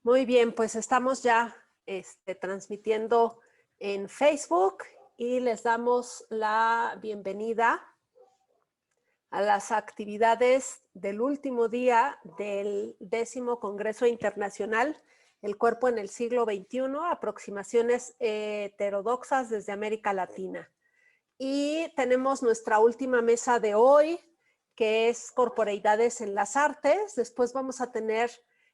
Muy bien, pues estamos ya transmitiendo en Facebook y les damos la bienvenida a las actividades del último día del 10º Congreso Internacional, El Cuerpo en el Siglo XXI, aproximaciones heterodoxas desde América Latina. Y tenemos nuestra última mesa de hoy, que es Corporeidades en las Artes. Después vamos a tener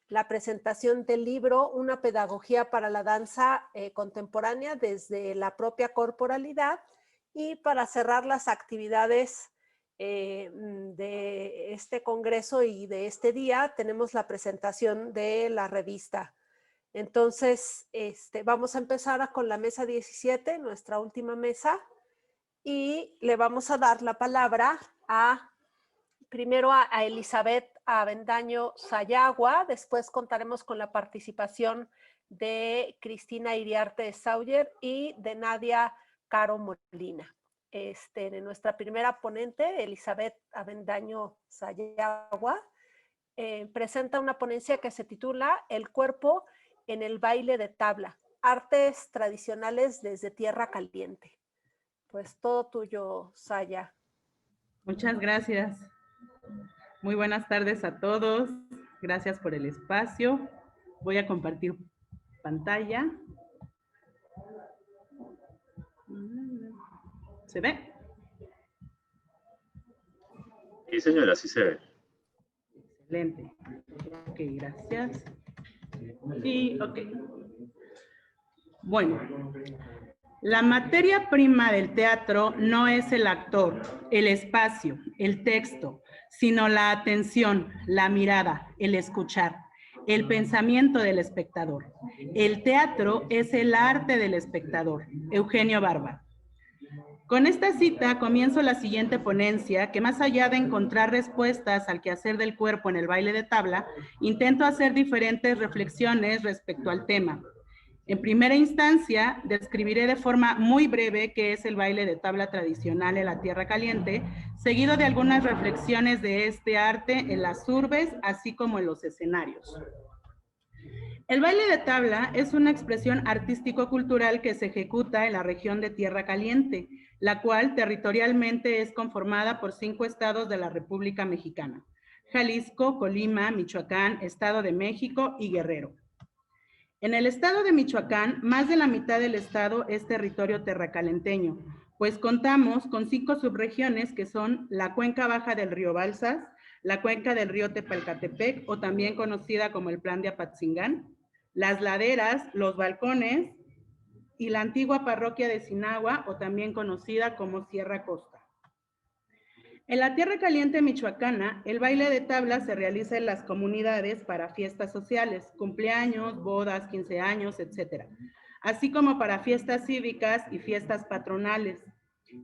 la presentación del libro Una pedagogía para la danza contemporánea desde la propia corporalidad. Y para cerrar las actividades de este congreso y de este día, tenemos la presentación de la revista. Entonces, vamos a empezar con la mesa 17, nuestra última mesa, y le vamos a dar la palabra primero a Elizabeth Avendaño Sayagua. Después contaremos con la participación de Cristina Iriarte Sauyer y de Nadia Caro Molina. De nuestra primera ponente, Elizabeth Avendaño Sayagua, presenta una ponencia que se titula El cuerpo en el baile de tabla, artes tradicionales desde Tierra Caliente. Pues todo tuyo, Saya. Muchas gracias. Muy buenas tardes a todos. Gracias por el espacio. Voy a compartir pantalla. ¿Se ve? Sí, señora, sí se ve. Excelente. Ok, gracias. Y, ok. Bueno, la materia prima del teatro no es el actor, el espacio, el texto, sino la atención, la mirada, el escuchar, el pensamiento del espectador. El teatro es el arte del espectador. Eugenio Barba. Con esta cita comienzo la siguiente ponencia que, más allá de encontrar respuestas al quehacer del cuerpo en el baile de tabla, intento hacer diferentes reflexiones respecto al tema. En primera instancia, describiré de forma muy breve qué es el baile de tabla tradicional en la Tierra Caliente, seguido de algunas reflexiones de este arte en las urbes, así como en los escenarios. El baile de tabla es una expresión artístico-cultural que se ejecuta en la región de Tierra Caliente, la cual territorialmente es conformada por 5 estados de la República Mexicana: Jalisco, Colima, Michoacán, Estado de México y Guerrero. En el estado de Michoacán, más de la mitad del estado es territorio terracalenteño, pues contamos con 5 subregiones que son la cuenca baja del río Balsas, la cuenca del río Tepalcatepec, o también conocida como el Plan de Apatzingán, las laderas, los balcones y la antigua parroquia de Sinagua, o también conocida como Sierra Costa. En la Tierra Caliente michoacana, el baile de tabla se realiza en las comunidades para fiestas sociales, cumpleaños, bodas, 15 años, etc., así como para fiestas cívicas y fiestas patronales.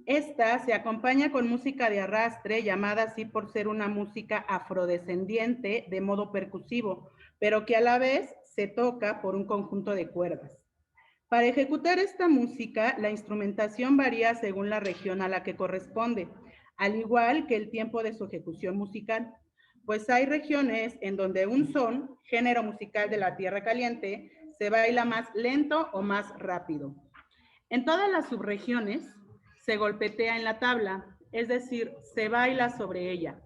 Esta se acompaña con música de arrastre, llamada así por ser una música afrodescendiente de modo percusivo, pero que a la vez se toca por un conjunto de cuerdas. Para ejecutar esta música, la instrumentación varía según la región a la que corresponde, al igual que el tiempo de su ejecución musical, pues hay regiones en donde un son, género musical de la Tierra Caliente, se baila más lento o más rápido. En todas las subregiones se golpetea en la tabla, es decir, se baila sobre ella.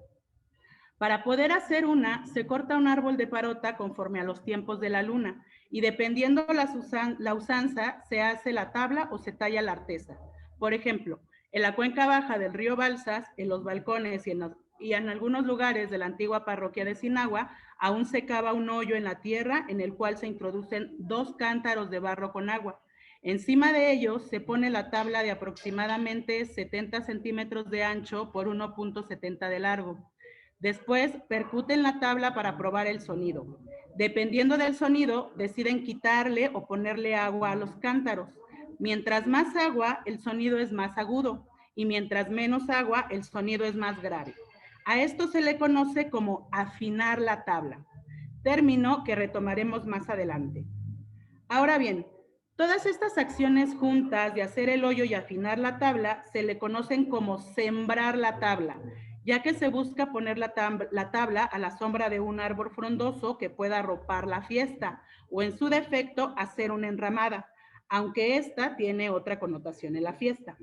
Para poder hacer una, se corta un árbol de parota conforme a los tiempos de la luna, y dependiendo la usanza, se hace la tabla o se talla la artesa. Por ejemplo, en la cuenca baja del río Balsas, en los balcones y en algunos lugares de la antigua parroquia de Sinagua, aún se cava un hoyo en la tierra en el cual se introducen 2 cántaros de barro con agua. Encima de ellos se pone la tabla de aproximadamente 70 centímetros de ancho por 1.70 de largo. Después percuten la tabla para probar el sonido. Dependiendo del sonido, deciden quitarle o ponerle agua a los cántaros. Mientras más agua, el sonido es más agudo, y mientras menos agua, el sonido es más grave. A esto se le conoce como afinar la tabla, término que retomaremos más adelante. Ahora bien, todas estas acciones juntas de hacer el hoyo y afinar la tabla se le conocen como sembrar la tabla, ya que se busca poner la tabla a la sombra de un árbol frondoso que pueda arropar la fiesta, o en su defecto, hacer una enramada, aunque esta tiene otra connotación en la fiesta.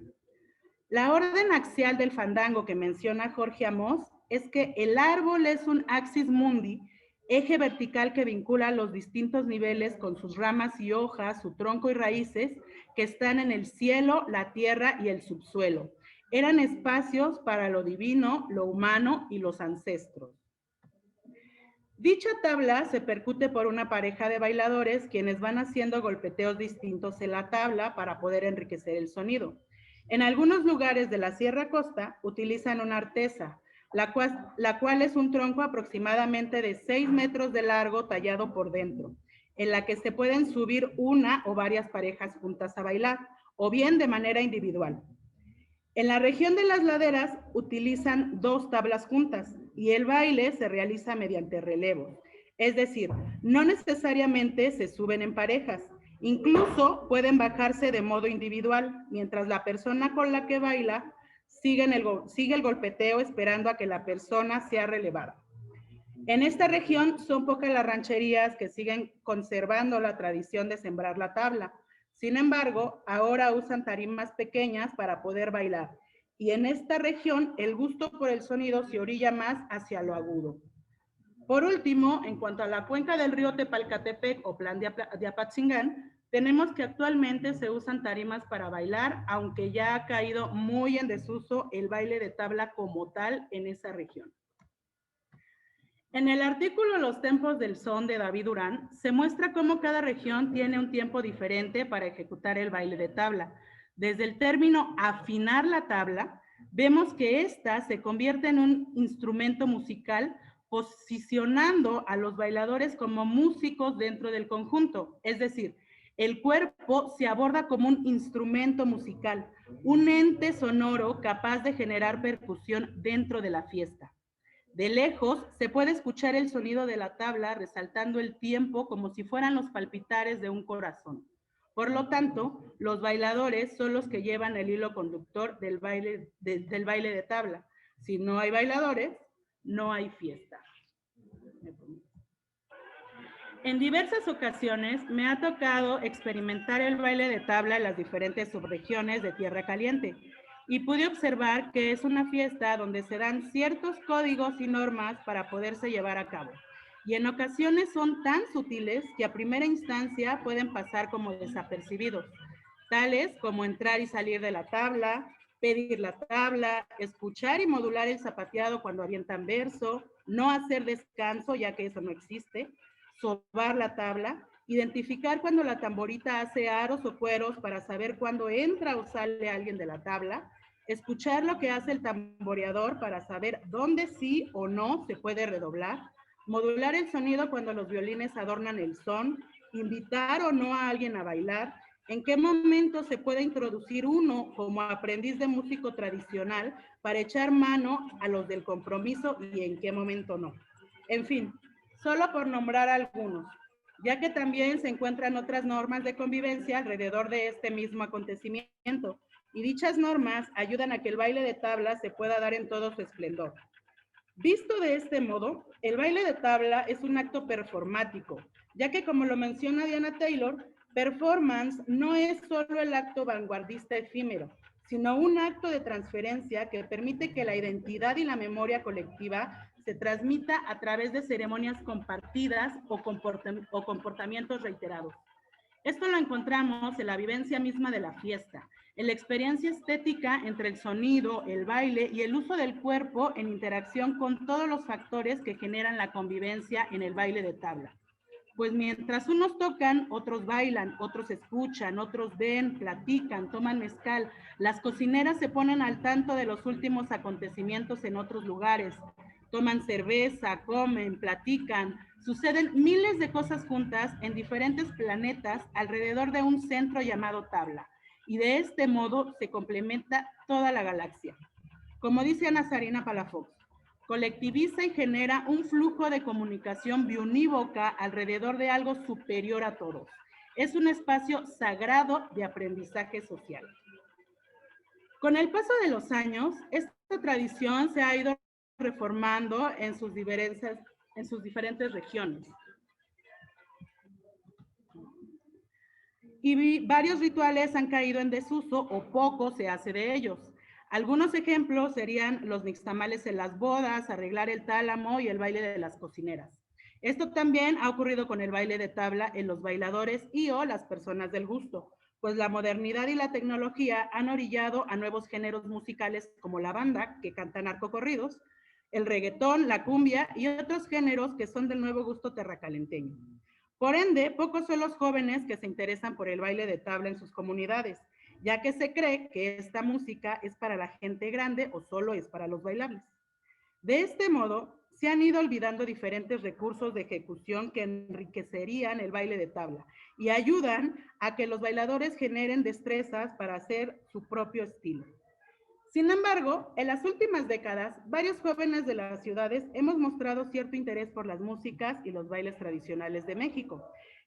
La orden axial del fandango que menciona Jorge Amós es que el árbol es un axis mundi, eje vertical que vincula los distintos niveles con sus ramas y hojas, su tronco y raíces que están en el cielo, la tierra y el subsuelo. Eran espacios para lo divino, lo humano y los ancestros. Dicha tabla se percute por una pareja de bailadores quienes van haciendo golpeteos distintos en la tabla para poder enriquecer el sonido. En algunos lugares de la Sierra Costa utilizan una artesa, la cual es un tronco aproximadamente de 6 metros de largo tallado por dentro, en la que se pueden subir una o varias parejas juntas a bailar, o bien de manera individual. En la región de las laderas utilizan 2 tablas juntas y el baile se realiza mediante relevos, es decir, no necesariamente se suben en parejas, incluso pueden bajarse de modo individual, mientras la persona con la que baila sigue el golpeteo esperando a que la persona sea relevada. En esta región son pocas las rancherías que siguen conservando la tradición de sembrar la tabla. Sin embargo, ahora usan tarimas pequeñas para poder bailar. Y en esta región, el gusto por el sonido se orilla más hacia lo agudo. Por último, en cuanto a la cuenca del río Tepalcatepec o Plan de Apatzingán, tenemos que actualmente se usan tarimas para bailar, aunque ya ha caído muy en desuso el baile de tabla como tal en esa región. En el artículo Los Tempos del Son de David Durán, se muestra cómo cada región tiene un tiempo diferente para ejecutar el baile de tabla. Desde el término afinar la tabla, vemos que ésta se convierte en un instrumento musical, posicionando a los bailadores como músicos dentro del conjunto. Es decir, el cuerpo se aborda como un instrumento musical, un ente sonoro capaz de generar percusión dentro de la fiesta. De lejos se puede escuchar el sonido de la tabla resaltando el tiempo como si fueran los palpitares de un corazón. Por lo tanto, los bailadores son los que llevan el hilo conductor del baile de tabla. Si no hay bailadores, no hay fiesta. En diversas ocasiones me ha tocado experimentar el baile de tabla en las diferentes subregiones de Tierra Caliente. Y pude observar que es una fiesta donde se dan ciertos códigos y normas para poderse llevar a cabo. Y en ocasiones son tan sutiles que a primera instancia pueden pasar como desapercibidos, tales como entrar y salir de la tabla, pedir la tabla, escuchar y modular el zapateado cuando avientan verso, no hacer descanso ya que eso no existe, sobar la tabla, identificar cuando la tamborita hace aros o cueros para saber cuándo entra o sale alguien de la tabla, escuchar lo que hace el tamboreador para saber dónde sí o no se puede redoblar, modular el sonido cuando los violines adornan el son, invitar o no a alguien a bailar, en qué momento se puede introducir uno como aprendiz de músico tradicional para echar mano a los del compromiso y en qué momento no. En fin, solo por nombrar algunos, ya que también se encuentran otras normas de convivencia alrededor de este mismo acontecimiento, y dichas normas ayudan a que el baile de tabla se pueda dar en todo su esplendor. Visto de este modo, el baile de tabla es un acto performático, ya que como lo menciona Diana Taylor, performance no es solo el acto vanguardista efímero, sino un acto de transferencia que permite que la identidad y la memoria colectiva se transmita a través de ceremonias compartidas o comportamientos reiterados. Esto lo encontramos en la vivencia misma de la fiesta, en la experiencia estética entre el sonido, el baile y el uso del cuerpo en interacción con todos los factores que generan la convivencia en el baile de tabla. Pues mientras unos tocan, otros bailan, otros escuchan, otros ven, platican, toman mezcal. Las cocineras se ponen al tanto de los últimos acontecimientos en otros lugares. Toman cerveza, comen, platican. Suceden miles de cosas juntas en diferentes planetas alrededor de un centro llamado tabla. Y de este modo se complementa toda la galaxia. Como dice Ana Sarina Palafox, colectiviza y genera un flujo de comunicación biunívoca alrededor de algo superior a todos. Es un espacio sagrado de aprendizaje social. Con el paso de los años, esta tradición se ha ido reformando en sus diferentes regiones. Y varios rituales han caído en desuso o poco se hace de ellos. Algunos ejemplos serían los nixtamales en las bodas, arreglar el tálamo y el baile de las cocineras. Esto también ha ocurrido con el baile de tabla en los bailadores y o las personas del gusto, pues la modernidad y la tecnología han orillado a nuevos géneros musicales como la banda, que canta narcocorridos, el reggaetón, la cumbia y otros géneros que son del nuevo gusto terracalenteño. Por ende, pocos son los jóvenes que se interesan por el baile de tabla en sus comunidades, ya que se cree que esta música es para la gente grande o solo es para los bailables. De este modo, se han ido olvidando diferentes recursos de ejecución que enriquecerían el baile de tabla y ayudan a que los bailadores generen destrezas para hacer su propio estilo. Sin embargo, en las últimas décadas, varios jóvenes de las ciudades hemos mostrado cierto interés por las músicas y los bailes tradicionales de México,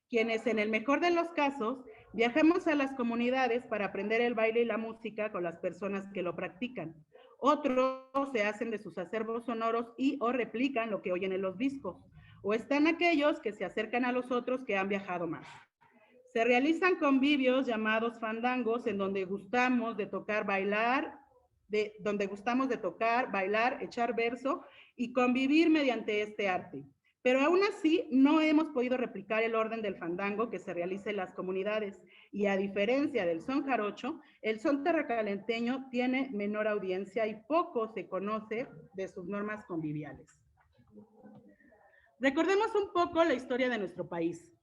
quienes en el mejor de los casos viajamos a las comunidades para aprender el baile y la música con las personas que lo practican. Otros se hacen de sus acervos sonoros y o replican lo que oyen en los discos, o están aquellos que se acercan a los otros que han viajado más. Se realizan convivios llamados fandangos en donde gustamos de tocar, bailar, echar verso y convivir mediante este arte. Pero aún así no hemos podido replicar el orden del fandango que se realiza en las comunidades y a diferencia del son jarocho, el son terracalenteño tiene menor audiencia y poco se conoce de sus normas conviviales. Recordemos un poco la historia de nuestro país.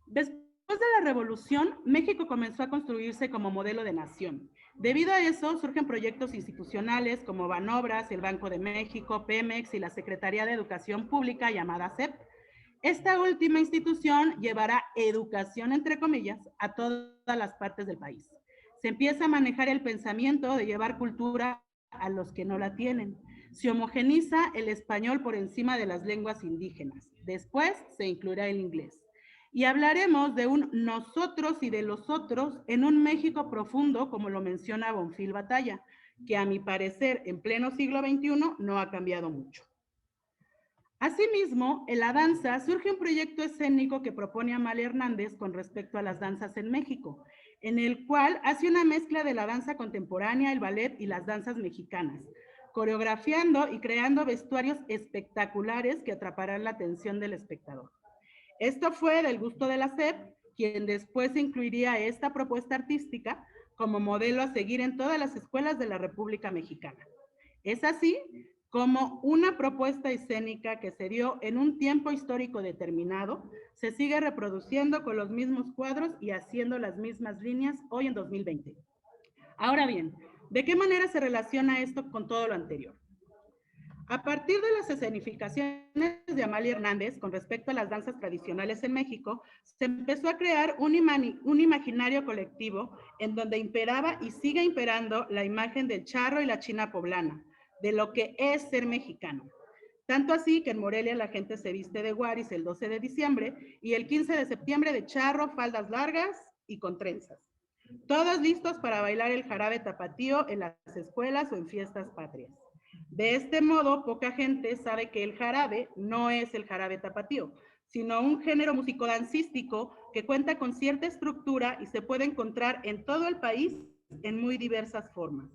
Después de la Revolución, México comenzó a construirse como modelo de nación. Debido a eso, surgen proyectos institucionales como Banobras, el Banco de México, Pemex y la Secretaría de Educación Pública llamada SEP. Esta última institución llevará educación, entre comillas, a todas las partes del país. Se empieza a manejar el pensamiento de llevar cultura a los que no la tienen. Se homogeniza el español por encima de las lenguas indígenas. Después se incluirá el inglés. Y hablaremos de un nosotros y de los otros en un México profundo, como lo menciona Bonfil Batalla, que a mi parecer en pleno siglo XXI no ha cambiado mucho. Asimismo, en la danza surge un proyecto escénico que propone Amalia Hernández con respecto a las danzas en México, en el cual hace una mezcla de la danza contemporánea, el ballet y las danzas mexicanas, coreografiando y creando vestuarios espectaculares que atraparán la atención del espectador. Esto fue del gusto de la SEP, quien después incluiría esta propuesta artística como modelo a seguir en todas las escuelas de la República Mexicana. Es así como una propuesta escénica que se dio en un tiempo histórico determinado, se sigue reproduciendo con los mismos cuadros y haciendo las mismas líneas hoy en 2020. Ahora bien, ¿de qué manera se relaciona esto con todo lo anterior? A partir de las escenificaciones de Amalia Hernández con respecto a las danzas tradicionales en México, se empezó a crear un imaginario colectivo en donde imperaba y sigue imperando la imagen del charro y la china poblana, de lo que es ser mexicano. Tanto así que en Morelia la gente se viste de guaris el 12 de diciembre y el 15 de septiembre de charro, faldas largas y con trenzas. Todos listos para bailar el jarabe tapatío en las escuelas o en fiestas patrias. De este modo, poca gente sabe que el jarabe no es el jarabe tapatío, sino un género musicodancístico que cuenta con cierta estructura y se puede encontrar en todo el país en muy diversas formas.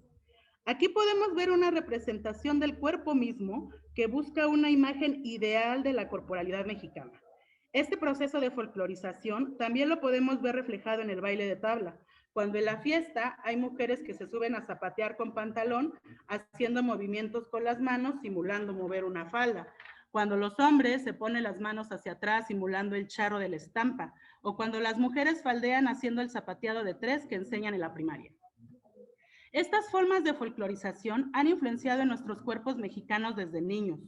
Aquí podemos ver una representación del cuerpo mismo que busca una imagen ideal de la corporalidad mexicana. Este proceso de folclorización también lo podemos ver reflejado en el baile de tabla, cuando en la fiesta hay mujeres que se suben a zapatear con pantalón, haciendo movimientos con las manos, simulando mover una falda. Cuando los hombres se ponen las manos hacia atrás, simulando el charro de la estampa. O cuando las mujeres faldean haciendo el zapateado de tres que enseñan en la primaria. Estas formas de folclorización han influenciado en nuestros cuerpos mexicanos desde niños.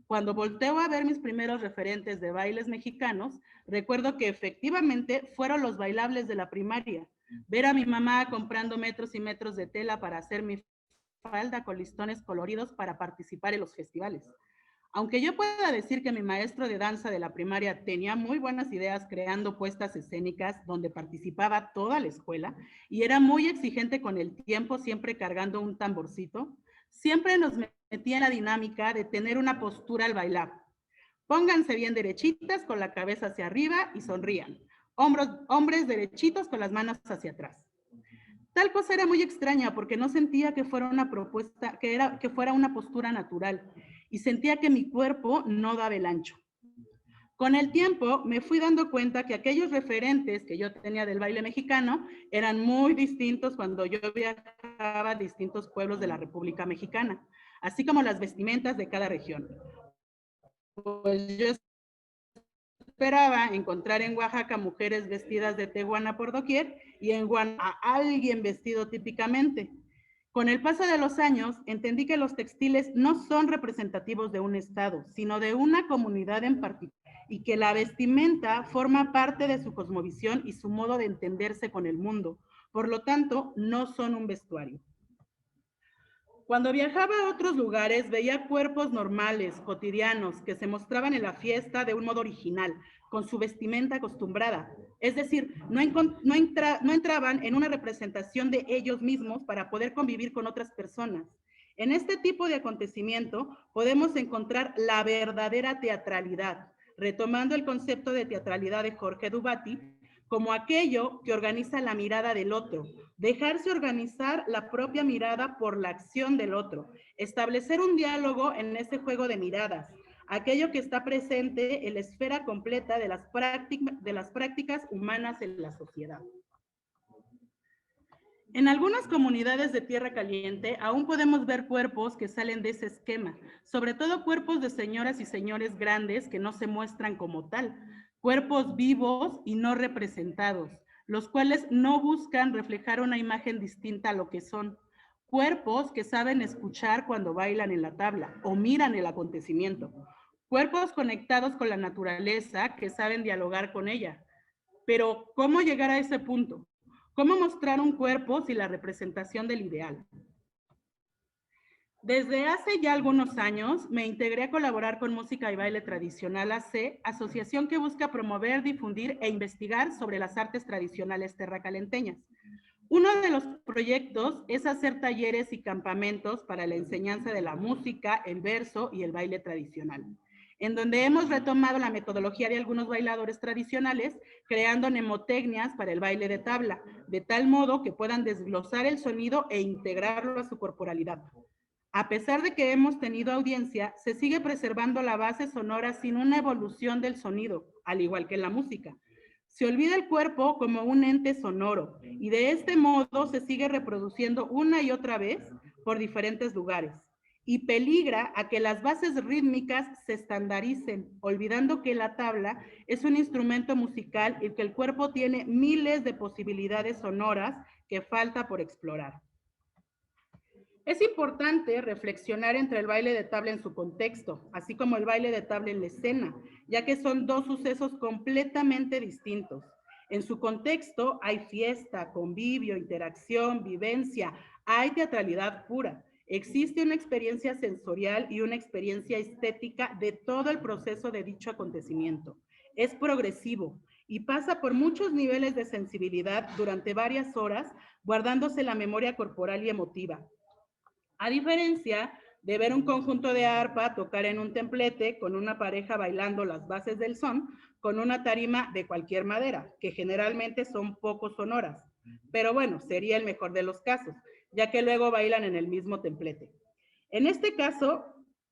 Cuando volteo a ver mis primeros referentes de bailes mexicanos, recuerdo que efectivamente fueron los bailables de la primaria. Ver a mi mamá comprando metros y metros de tela para hacer mi falda con listones coloridos para participar en los festivales. Aunque yo pueda decir que mi maestro de danza de la primaria tenía muy buenas ideas creando puestas escénicas donde participaba toda la escuela y era muy exigente con el tiempo, siempre cargando un tamborcito, siempre nos metía en la dinámica de tener una postura al bailar. Pónganse bien derechitas con la cabeza hacia arriba y sonrían. Hombres derechitos con las manos hacia atrás. Tal cosa era muy extraña porque no sentía que fuera una propuesta, que fuera una postura natural, y sentía que mi cuerpo no daba el ancho. Con el tiempo me fui dando cuenta que aquellos referentes que yo tenía del baile mexicano eran muy distintos cuando yo viajaba a distintos pueblos de la República Mexicana, así como las vestimentas de cada región. Pues yo esperaba encontrar en Oaxaca mujeres vestidas de tehuana por doquier y en Guanajuato a alguien vestido típicamente. Con el paso de los años, entendí que los textiles no son representativos de un estado, sino de una comunidad en particular, y que la vestimenta forma parte de su cosmovisión y su modo de entenderse con el mundo. Por lo tanto, no son un vestuario. Cuando viajaba a otros lugares, veía cuerpos normales, cotidianos, que se mostraban en la fiesta de un modo original, con su vestimenta acostumbrada. Es decir, no entraban en una representación de ellos mismos para poder convivir con otras personas. En este tipo de acontecimiento podemos encontrar la verdadera teatralidad, retomando el concepto de teatralidad de Jorge Dubati, como aquello que organiza la mirada del otro, dejarse organizar la propia mirada por la acción del otro, establecer un diálogo en ese juego de miradas, aquello que está presente en la esfera completa de las prácticas humanas en la sociedad. En algunas comunidades de Tierra Caliente aún podemos ver cuerpos que salen de ese esquema, sobre todo cuerpos de señoras y señores grandes que no se muestran como tal, cuerpos vivos y no representados, los cuales no buscan reflejar una imagen distinta a lo que son, cuerpos que saben escuchar cuando bailan en la tabla o miran el acontecimiento, cuerpos conectados con la naturaleza que saben dialogar con ella. Pero, ¿cómo llegar a ese punto? ¿Cómo mostrar un cuerpo sin la representación del ideal? Desde hace ya algunos años me integré a colaborar con Música y Baile Tradicional AC, asociación que busca promover, difundir e investigar sobre las artes tradicionales terracalenteñas. Uno de los proyectos es hacer talleres y campamentos para la enseñanza de la música, el verso y el baile tradicional, en donde hemos retomado la metodología de algunos bailadores tradicionales, creando mnemotecnias para el baile de tabla, de tal modo que puedan desglosar el sonido e integrarlo a su corporalidad. A pesar de que hemos tenido audiencia, se sigue preservando la base sonora sin una evolución del sonido, al igual que en la música. Se olvida el cuerpo como un ente sonoro y de este modo se sigue reproduciendo una y otra vez por diferentes lugares y peligra a que las bases rítmicas se estandaricen, olvidando que la tabla es un instrumento musical y que el cuerpo tiene miles de posibilidades sonoras que falta por explorar. Es importante reflexionar entre el baile de tabla en su contexto, así como el baile de tabla en la escena, ya que son dos sucesos completamente distintos. En su contexto hay fiesta, convivio, interacción, vivencia, hay teatralidad pura. Existe una experiencia sensorial y una experiencia estética de todo el proceso de dicho acontecimiento. Es progresivo y pasa por muchos niveles de sensibilidad durante varias horas, guardándose la memoria corporal y emotiva. A diferencia de ver un conjunto de arpa tocar en un templete con una pareja bailando las bases del son con una tarima de cualquier madera, que generalmente son poco sonoras. Pero bueno, sería el mejor de los casos, ya que luego bailan en el mismo templete. En este caso,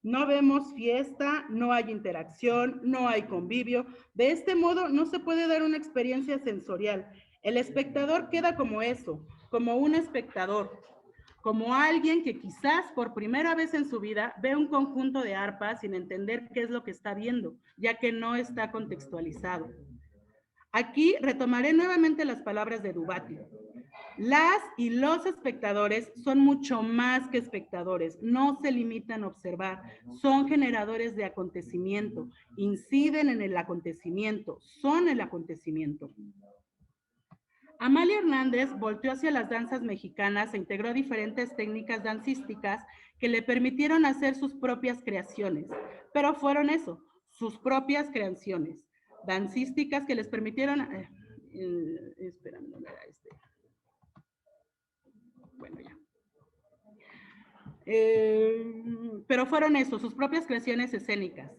no vemos fiesta, no hay interacción, no hay convivio. De este modo, no se puede dar una experiencia sensorial. El espectador queda como eso, como un espectador, como alguien que quizás por primera vez en su vida ve un conjunto de arpas sin entender qué es lo que está viendo, ya que no está contextualizado. Aquí retomaré nuevamente las palabras de Dubati. Las y los espectadores son mucho más que espectadores, no se limitan a observar, son generadores de acontecimiento, inciden en el acontecimiento, son el acontecimiento. Amalia Hernández volteó hacia las danzas mexicanas e integró diferentes técnicas dancísticas que le permitieron hacer sus propias creaciones, pero fueron eso, sus propias creaciones dancísticas que les permitieron, bueno ya. Pero fueron eso, sus propias creaciones escénicas.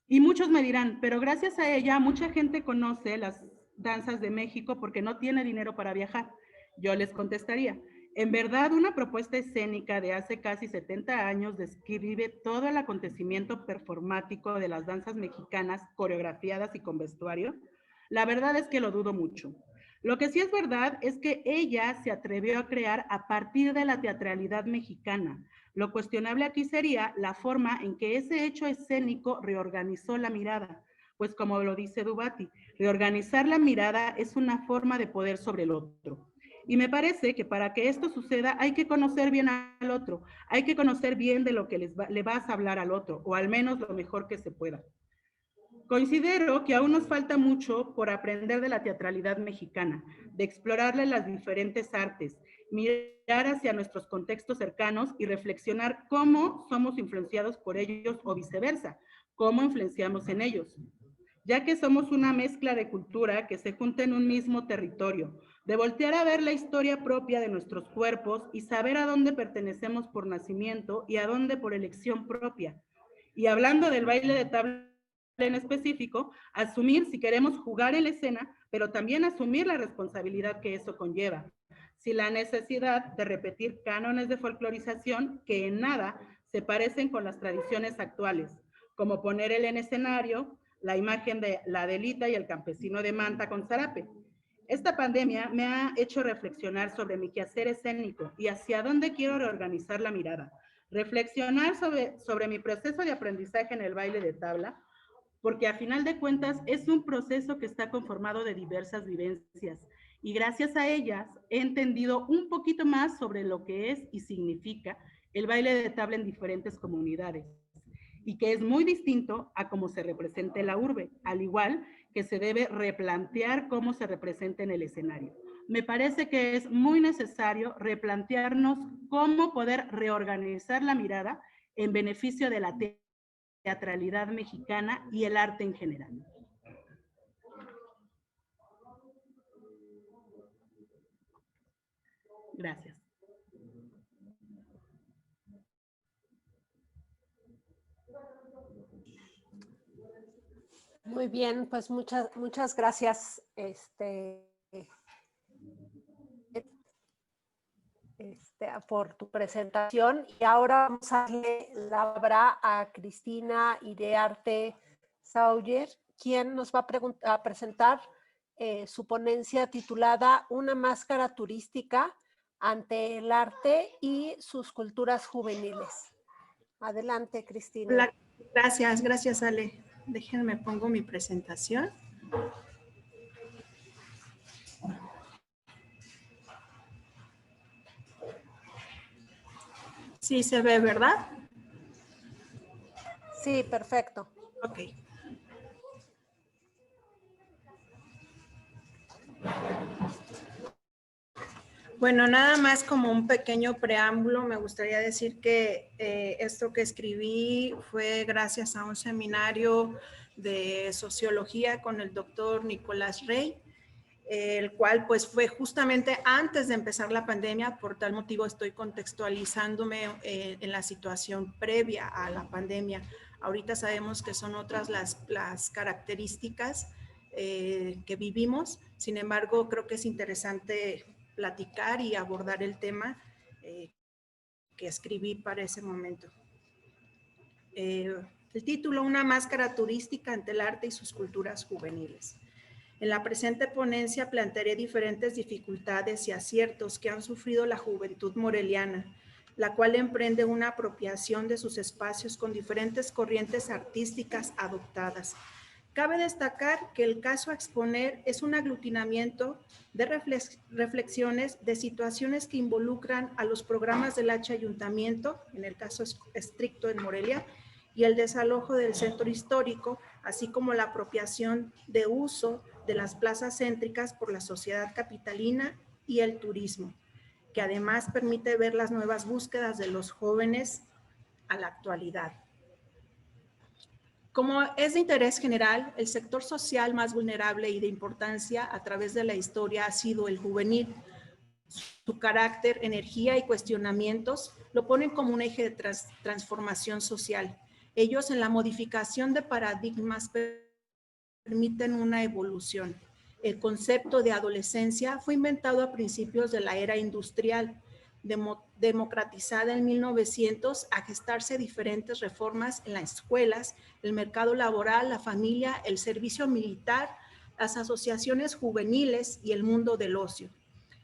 Y muchos me dirán, pero gracias a ella mucha gente conoce las danzas de México porque no tiene dinero para viajar. Yo les contestaría, en verdad una propuesta escénica de hace casi 70 años describe todo el acontecimiento performático de las danzas mexicanas coreografiadas y con vestuario. La verdad es que lo dudo mucho. Lo que sí es verdad es que ella se atrevió a crear a partir de la teatralidad mexicana. Lo cuestionable aquí sería la forma en que ese hecho escénico reorganizó la mirada, pues como lo dice Dubati, reorganizar la mirada es una forma de poder sobre el otro. Y me parece que para que esto suceda hay que conocer bien al otro, hay que conocer bien de lo que le vas a hablar al otro, o al menos lo mejor que se pueda. Considero que aún nos falta mucho por aprender de la teatralidad mexicana, de explorarle las diferentes artes, mirar hacia nuestros contextos cercanos y reflexionar cómo somos influenciados por ellos o viceversa, cómo influenciamos en ellos, ya que somos una mezcla de cultura que se junta en un mismo territorio, de voltear a ver la historia propia de nuestros cuerpos y saber a dónde pertenecemos por nacimiento y a dónde por elección propia. Y hablando del baile de tabla en específico, asumir si queremos jugar en la escena, pero también asumir la responsabilidad que eso conlleva. Si la necesidad de repetir cánones de folclorización que en nada se parecen con las tradiciones actuales, como poner en escenario la imagen de la Adelita y el campesino de manta con zarape. Esta pandemia me ha hecho reflexionar sobre mi quehacer escénico y hacia dónde quiero reorganizar la mirada. Reflexionar sobre mi proceso de aprendizaje en el baile de tabla, porque a final de cuentas es un proceso que está conformado de diversas vivencias y gracias a ellas he entendido un poquito más sobre lo que es y significa el baile de tabla en diferentes comunidades y que es muy distinto a cómo se representa en la urbe, al igual que se debe replantear cómo se representa en el escenario. Me parece que es muy necesario replantearnos cómo poder reorganizar la mirada en beneficio de la teatralidad mexicana y el arte en general. Gracias. Muy bien, pues muchas gracias por tu presentación. Y ahora vamos a darle la palabra a Cristina Iriarte Sauer, quien nos va a presentar su ponencia titulada Una máscara turística ante el arte y sus culturas juveniles. Adelante, Cristina. Hola, gracias Ale. Déjenme pongo mi presentación. Sí se ve, ¿verdad? Sí, perfecto. Ok. Bueno, nada más como un pequeño preámbulo, me gustaría decir que esto que escribí fue gracias a un seminario de sociología con el doctor Nicolás Rey, el cual pues fue justamente antes de empezar la pandemia. Por tal motivo estoy contextualizándome en la situación previa a la pandemia. Ahorita sabemos que son otras las características que vivimos, sin embargo creo que es interesante platicar y abordar el tema que escribí para ese momento. El título, Una máscara turística ante el arte y sus culturas juveniles. En la presente ponencia plantearé diferentes dificultades y aciertos que han sufrido la juventud moreliana, la cual emprende una apropiación de sus espacios con diferentes corrientes artísticas adoptadas. Cabe destacar que el caso a exponer es un aglutinamiento de reflexiones de situaciones que involucran a los programas del H Ayuntamiento, en el caso estricto en Morelia, y el desalojo del centro histórico, así como la apropiación de uso de las plazas céntricas por la sociedad capitalina y el turismo, que además permite ver las nuevas búsquedas de los jóvenes a la actualidad. Como es de interés general, el sector social más vulnerable y de importancia a través de la historia ha sido el juvenil, su carácter, energía y cuestionamientos lo ponen como un eje de transformación social. Ellos en la modificación de paradigmas permiten una evolución. El concepto de adolescencia fue inventado a principios de la era industrial, democratizada en 1900, a gestarse diferentes reformas en las escuelas, el mercado laboral, la familia, el servicio militar, las asociaciones juveniles y el mundo del ocio.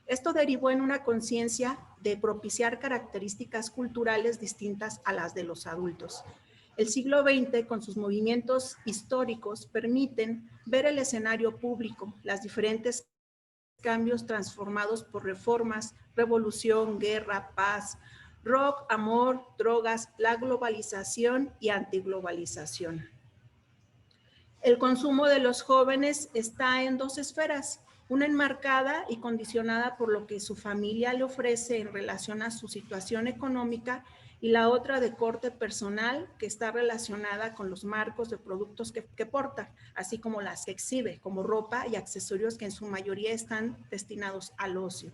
Esto derivó en una conciencia de propiciar características culturales distintas a las de los adultos. El siglo XX, con sus movimientos históricos, permiten ver el escenario público, las diferentes cambios transformados por reformas, revolución, guerra, paz, rock, amor, drogas, la globalización y antiglobalización. El consumo de los jóvenes está en dos esferas, una enmarcada y condicionada por lo que su familia le ofrece en relación a su situación económica y la otra de corte personal que está relacionada con los marcos de productos que porta, así como las que exhibe, como ropa y accesorios que en su mayoría están destinados al ocio.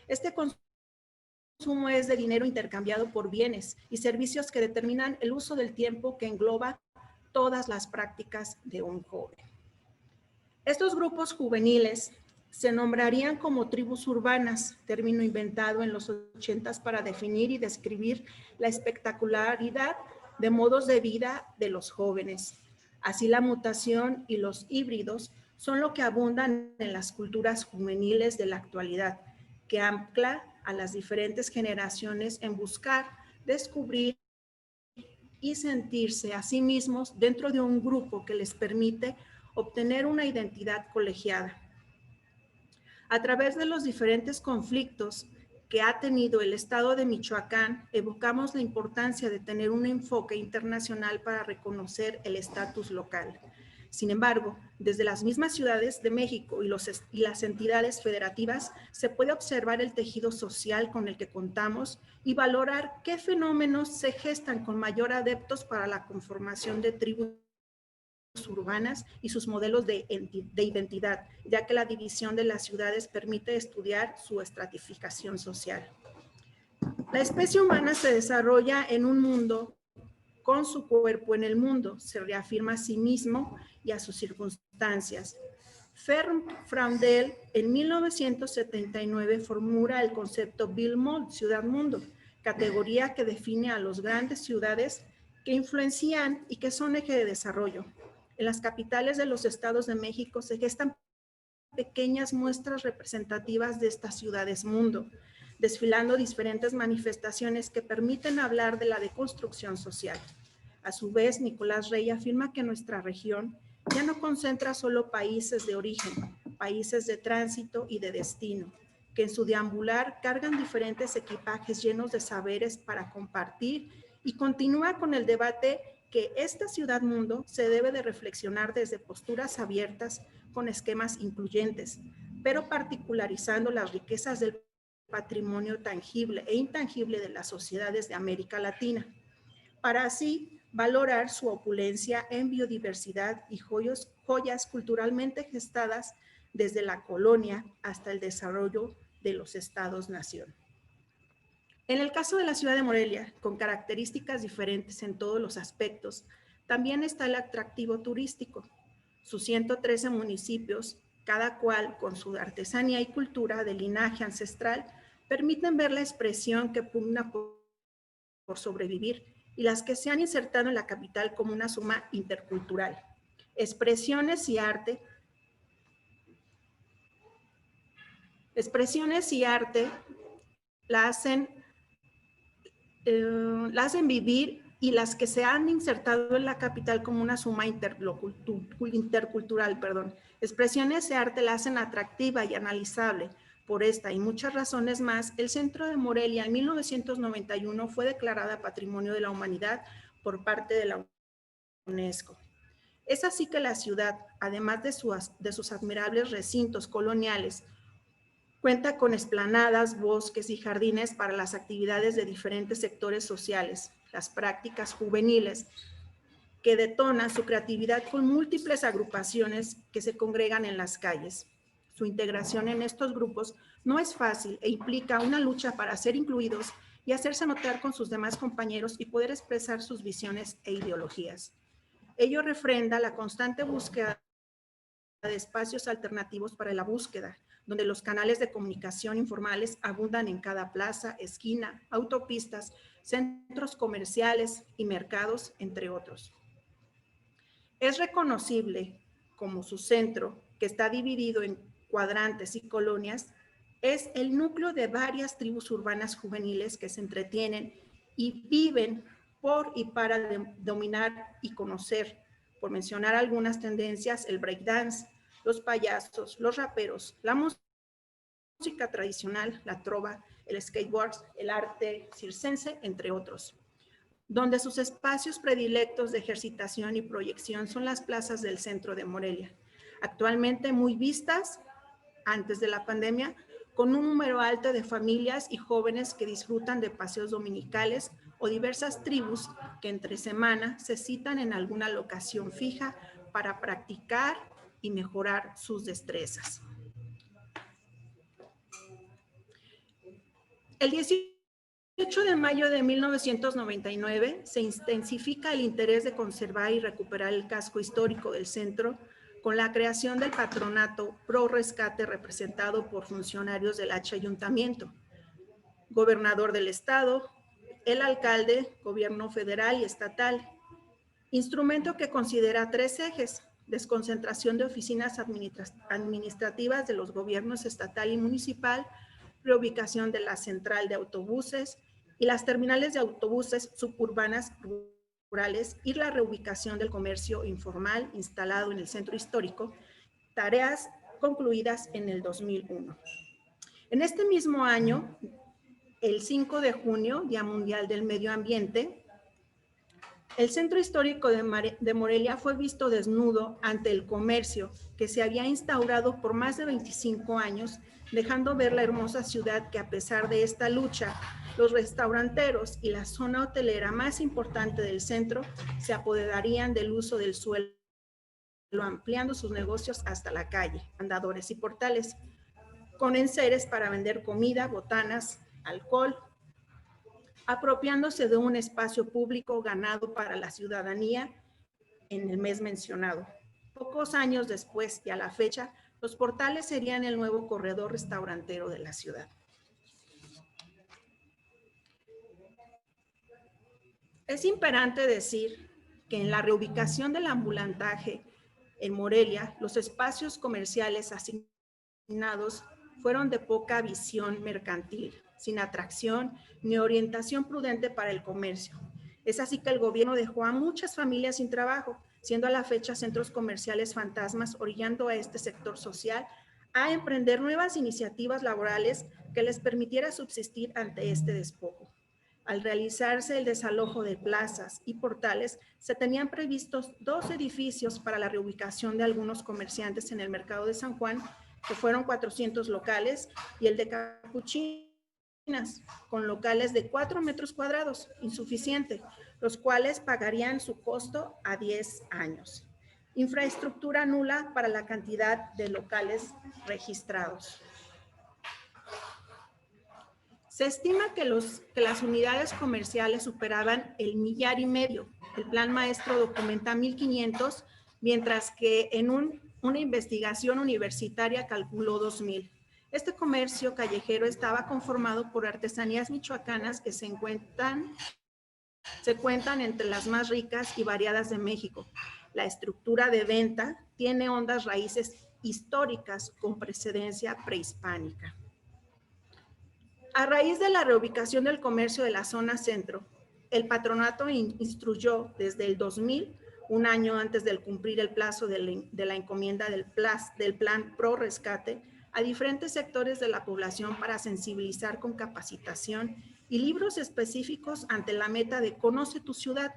Este consumo es de dinero intercambiado por bienes y servicios que determinan el uso del tiempo que engloba todas las prácticas de un joven. Estos grupos juveniles se nombrarían como tribus urbanas, término inventado en los 80s para definir y describir la espectacularidad de modos de vida de los jóvenes. Así la mutación y los híbridos son lo que abundan en las culturas juveniles de la actualidad, que ancla a las diferentes generaciones en buscar, descubrir y sentirse a sí mismos dentro de un grupo que les permite obtener una identidad colegiada. A través de los diferentes conflictos que ha tenido el estado de Michoacán, evocamos la importancia de tener un enfoque internacional para reconocer el estatus local. Sin embargo, desde las mismas ciudades de México y las entidades federativas se puede observar el tejido social con el que contamos y valorar qué fenómenos se gestan con mayor adeptos para la conformación de tribus urbanas y sus modelos de identidad, ya que la división de las ciudades permite estudiar su estratificación social. La especie humana se desarrolla en un mundo con su cuerpo en el mundo, se reafirma a sí mismo y a sus circunstancias. Fraundel en 1979 formula el concepto Ville-Monde, ciudad-mundo, categoría que define a las grandes ciudades que influencian y que son eje de desarrollo. En las capitales de los estados de México se gestan pequeñas muestras representativas de estas ciudades-mundo, desfilando diferentes manifestaciones que permiten hablar de la deconstrucción social. A su vez, Nicolás Rey afirma que nuestra región ya no concentra solo países de origen, países de tránsito y de destino, que en su deambular cargan diferentes equipajes llenos de saberes para compartir, y continúa con el debate que esta ciudad-mundo se debe de reflexionar desde posturas abiertas con esquemas incluyentes, pero particularizando las riquezas del patrimonio tangible e intangible de las sociedades de América Latina, para así valorar su opulencia en biodiversidad y joyas culturalmente gestadas desde la colonia hasta el desarrollo de los estados-nación. En el caso de la ciudad de Morelia, con características diferentes en todos los aspectos, también está el atractivo turístico. Sus 113 municipios, cada cual con su artesanía y cultura de linaje ancestral, permiten ver la expresión que pugna por sobrevivir y las que se han insertado en la capital como una suma intercultural. Expresiones y arte la hacen vivir, y las que se han insertado en la capital como una suma intercultural. Expresiones y arte la hacen atractiva y analizable. Por esta y muchas razones más, el centro de Morelia en 1991 fue declarada Patrimonio de la Humanidad por parte de la UNESCO. Es así que la ciudad, además de sus admirables recintos coloniales, cuenta con explanadas, bosques y jardines para las actividades de diferentes sectores sociales, las prácticas juveniles, que detonan su creatividad con múltiples agrupaciones que se congregan en las calles. Su integración en estos grupos no es fácil e implica una lucha para ser incluidos y hacerse notar con sus demás compañeros y poder expresar sus visiones e ideologías. Ello refrenda la constante búsqueda de espacios alternativos para la búsqueda, donde los canales de comunicación informales abundan en cada plaza, esquina, autopistas, centros comerciales y mercados, entre otros. Es reconocible como su centro, que está dividido en cuadrantes y colonias, es el núcleo de varias tribus urbanas juveniles que se entretienen y viven por y para dominar y conocer, por mencionar algunas tendencias, el breakdance, los payasos, los raperos, la música tradicional, la trova, el skateboard, el arte circense, entre otros. Donde sus espacios predilectos de ejercitación y proyección son las plazas del centro de Morelia, actualmente muy vistas antes de la pandemia, con un número alto de familias y jóvenes que disfrutan de paseos dominicales o diversas tribus que entre semana se citan en alguna locación fija para practicar y mejorar sus destrezas. El 18 de mayo de 1999 se intensifica el interés de conservar y recuperar el casco histórico del centro con la creación del patronato Pro Rescate representado por funcionarios del Ayuntamiento, gobernador del estado, el alcalde, gobierno federal y estatal. Instrumento que considera 3 ejes: desconcentración de oficinas administrativas de los gobiernos estatal y municipal, reubicación de la central de autobuses y las terminales de autobuses suburbanas rurales y la reubicación del comercio informal instalado en el centro histórico, tareas concluidas en el 2001. En este mismo año, el 5 de junio, Día Mundial del Medio Ambiente, el centro histórico de Morelia fue visto desnudo ante el comercio que se había instaurado por más de 25 años, dejando ver la hermosa ciudad que, a pesar de esta lucha, los restauranteros y la zona hotelera más importante del centro se apoderarían del uso del suelo, ampliando sus negocios hasta la calle, andadores y portales, con enseres para vender comida, botanas, alcohol, apropiándose de un espacio público ganado para la ciudadanía en el mes mencionado. Pocos años después y a la fecha, los portales serían el nuevo corredor restaurantero de la ciudad. Es imperante decir que en la reubicación del ambulantaje en Morelia, los espacios comerciales asignados fueron de poca visión mercantil, sin atracción ni orientación prudente para el comercio. Es así que el gobierno dejó a muchas familias sin trabajo, siendo a la fecha centros comerciales fantasmas, orillando a este sector social a emprender nuevas iniciativas laborales que les permitiera subsistir ante este despojo. Al realizarse el desalojo de plazas y portales, se tenían previstos 2 edificios para la reubicación de algunos comerciantes en el mercado de San Juan, que fueron 400 locales, y el de Capuchinas, con locales de 4 metros cuadrados, insuficiente, los cuales pagarían su costo a 10 años. Infraestructura nula para la cantidad de locales registrados. Se estima que las unidades comerciales superaban el 1,5 millar. El plan maestro documenta 1,500, mientras que en una investigación universitaria calculó 2,000. Este comercio callejero estaba conformado por artesanías michoacanas que se cuentan entre las más ricas y variadas de México. La estructura de venta tiene hondas raíces históricas con precedencia prehispánica. A raíz de la reubicación del comercio de la zona centro, el patronato instruyó desde el 2000, un año antes de cumplir el plazo de la encomienda del plan Pro Rescate, a diferentes sectores de la población para sensibilizar con capacitación y libros específicos ante la meta de Conoce tu ciudad,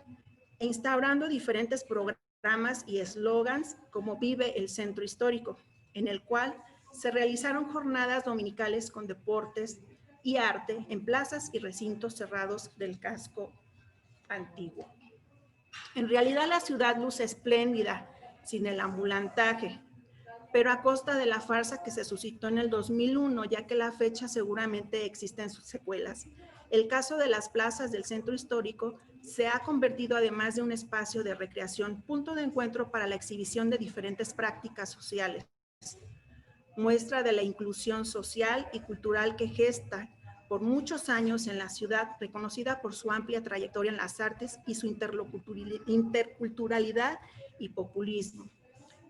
e instaurando diferentes programas y eslogans como Vive el Centro Histórico, en el cual se realizaron jornadas dominicales con deportes y arte en plazas y recintos cerrados del casco antiguo. En realidad la ciudad luce espléndida sin el ambulantaje, pero a costa de la farsa que se suscitó en el 2001, ya que la fecha seguramente existen sus secuelas. El caso de las plazas del centro histórico se ha convertido, además de un espacio de recreación, punto de encuentro para la exhibición de diferentes prácticas sociales, muestra de la inclusión social y cultural que gesta por muchos años en la ciudad, reconocida por su amplia trayectoria en las artes y su interculturalidad y populismo.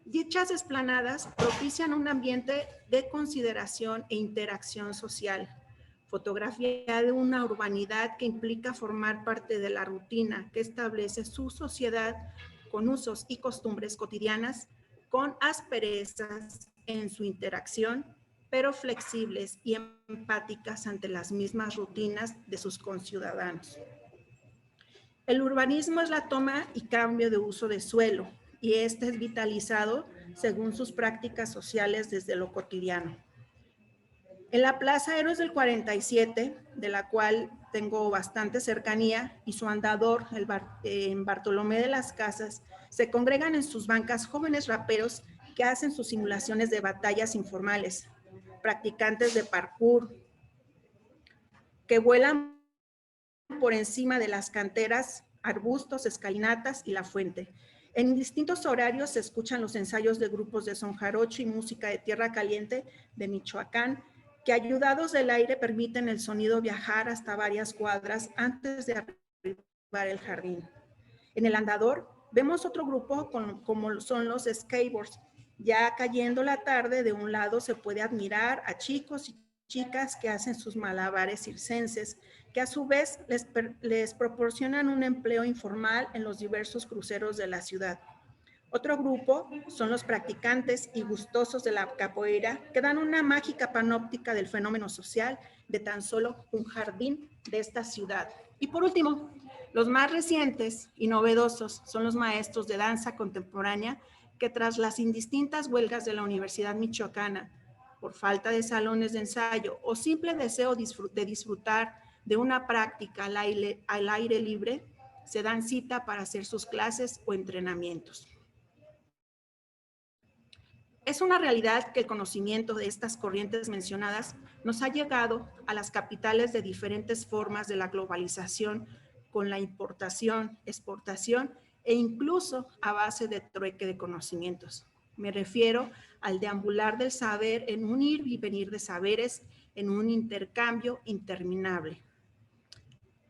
Dichas explanadas propician un ambiente de consideración e interacción social, fotografía de una urbanidad que implica formar parte de la rutina que establece su sociedad con usos y costumbres cotidianas, con asperezas en su interacción, pero flexibles y empáticas ante las mismas rutinas de sus conciudadanos. El urbanismo es la toma y cambio de uso de suelo, y este es vitalizado según sus prácticas sociales desde lo cotidiano. En la Plaza Héroes del 47, de la cual tengo bastante cercanía, y su andador, en Bartolomé de las Casas, se congregan en sus bancas jóvenes raperos que hacen sus simulaciones de batallas informales, practicantes de parkour, que vuelan por encima de las canteras, arbustos, escalinatas y la fuente. En distintos horarios se escuchan los ensayos de grupos de son jarocho y música de tierra caliente de Michoacán, que ayudados del aire permiten el sonido viajar hasta varias cuadras antes de arribar el jardín. En el andador vemos otro grupo como son los skateboards. Ya cayendo la tarde, de un lado se puede admirar a chicos y chicas que hacen sus malabares circenses, que a su vez les proporcionan un empleo informal en los diversos cruceros de la ciudad. Otro grupo son los practicantes y gustosos de la capoeira, que dan una mágica panóptica del fenómeno social de tan solo un jardín de esta ciudad. Y por último, los más recientes y novedosos son los maestros de danza contemporánea, que tras las indistintas huelgas de la Universidad Michoacana, por falta de salones de ensayo o simple deseo de disfrutar de una práctica al aire libre, se dan cita para hacer sus clases o entrenamientos. Es una realidad que el conocimiento de estas corrientes mencionadas nos ha llegado a las capitales de diferentes formas de la globalización, con la importación, exportación e incluso a base de trueque de conocimientos. Me refiero al deambular del saber en un ir y venir de saberes, en un intercambio interminable.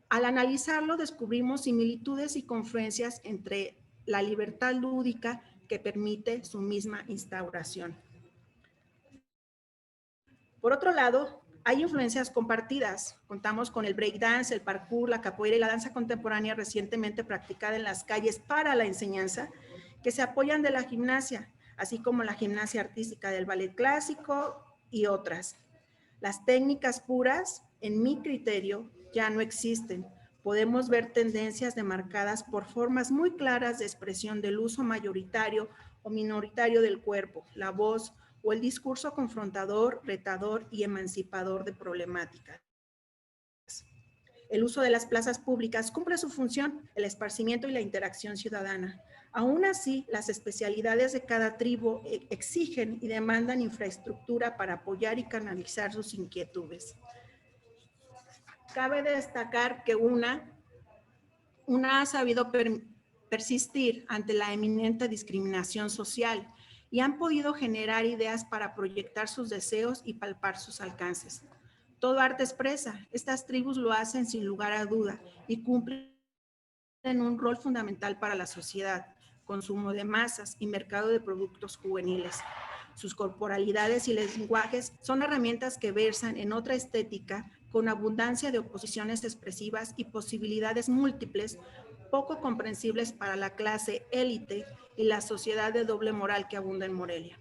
Al analizarlo, descubrimos similitudes y confluencias entre la libertad lúdica que permite su misma instauración. Por otro lado, hay influencias compartidas. Contamos con el breakdance, el parkour, la capoeira y la danza contemporánea recientemente practicada en las calles para la enseñanza, que se apoyan de la gimnasia, así como la gimnasia artística del ballet clásico y otras. Las técnicas puras, en mi criterio, ya no existen. Podemos ver tendencias demarcadas por formas muy claras de expresión del uso mayoritario o minoritario del cuerpo, la voz o el discurso confrontador, retador y emancipador de problemáticas. El uso de las plazas públicas cumple su función, el esparcimiento y la interacción ciudadana. Aún así, las especialidades de cada tribu exigen y demandan infraestructura para apoyar y canalizar sus inquietudes. Cabe destacar que una ha sabido persistir ante la eminente discriminación social y han podido generar ideas para proyectar sus deseos y palpar sus alcances. Todo arte expresa. Estas tribus lo hacen sin lugar a duda y cumplen un rol fundamental para la sociedad, consumo de masas y mercado de productos juveniles. Sus corporalidades y lenguajes son herramientas que versan en otra estética con abundancia de oposiciones expresivas y posibilidades múltiples, poco comprensibles para la clase élite y la sociedad de doble moral que abunda en Morelia.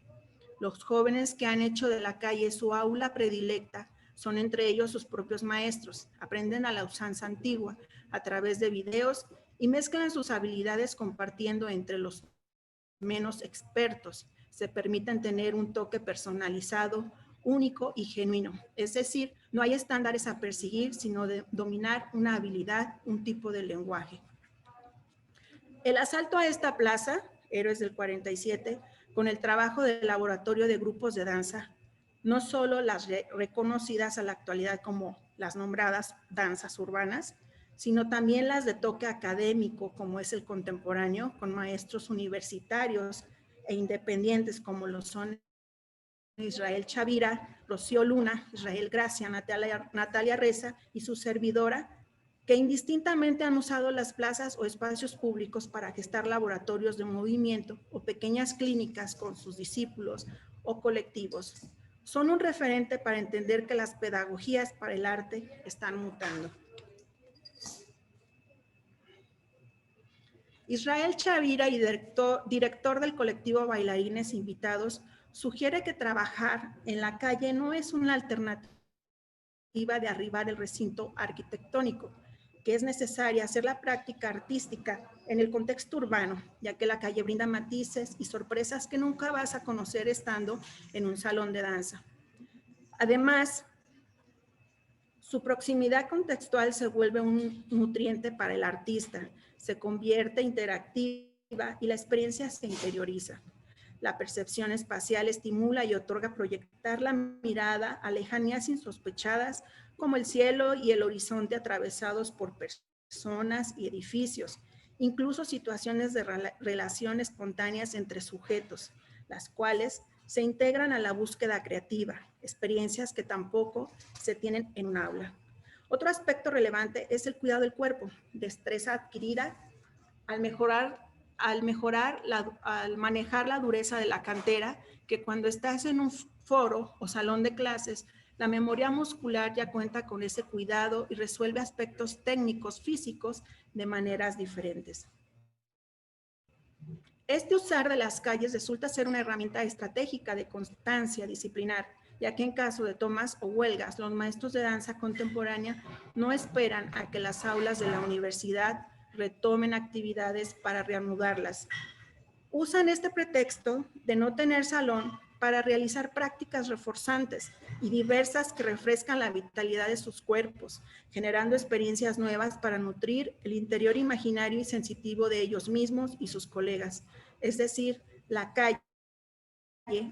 Los jóvenes que han hecho de la calle su aula predilecta son entre ellos sus propios maestros, aprenden a la usanza antigua a través de videos y mezclan sus habilidades compartiendo entre los menos expertos. Se permiten tener un toque personalizado, único y genuino. Es decir, no hay estándares a perseguir, sino de dominar una habilidad, un tipo de lenguaje. El asalto a esta plaza Héroes del 47, con el trabajo del laboratorio de grupos de danza, no solo las reconocidas a la actualidad como las nombradas danzas urbanas, sino también las de toque académico, como es el contemporáneo, con maestros universitarios e independientes como lo son Israel Chavira, Rocío Luna, Israel Gracia, Natalia Reza y su servidora, que indistintamente han usado las plazas o espacios públicos para gestar laboratorios de movimiento o pequeñas clínicas con sus discípulos o colectivos. Son un referente para entender que las pedagogías para el arte están mutando. Israel Chavira, y director del colectivo Bailarines Invitados, sugiere que trabajar en la calle no es una alternativa de arribar el recinto arquitectónico, que es necesaria hacer la práctica artística en el contexto urbano, ya que la calle brinda matices y sorpresas que nunca vas a conocer estando en un salón de danza. Además, su proximidad contextual se vuelve un nutriente para el artista, se convierte interactiva y la experiencia se interioriza. La percepción espacial estimula y otorga proyectar la mirada a lejanías insospechadas como el cielo y el horizonte atravesados por personas y edificios, incluso situaciones de relación espontáneas entre sujetos, las cuales se integran a la búsqueda creativa, experiencias que tampoco se tienen en un aula. Otro aspecto relevante es el cuidado del cuerpo, destreza adquirida al manejar la dureza de la cantera, que cuando estás en un foro o salón de clases, la memoria muscular ya cuenta con ese cuidado y resuelve aspectos técnicos físicos de maneras diferentes. Este usar de las calles resulta ser una herramienta estratégica de constancia disciplinar, ya que en caso de tomas o huelgas, los maestros de danza contemporánea no esperan a que las aulas de la universidad retomen actividades para reanudarlas. Usan este pretexto de no tener salón para realizar prácticas reforzantes y diversas que refrescan la vitalidad de sus cuerpos, generando experiencias nuevas para nutrir el interior imaginario y sensitivo de ellos mismos y sus colegas. Es decir, la calle,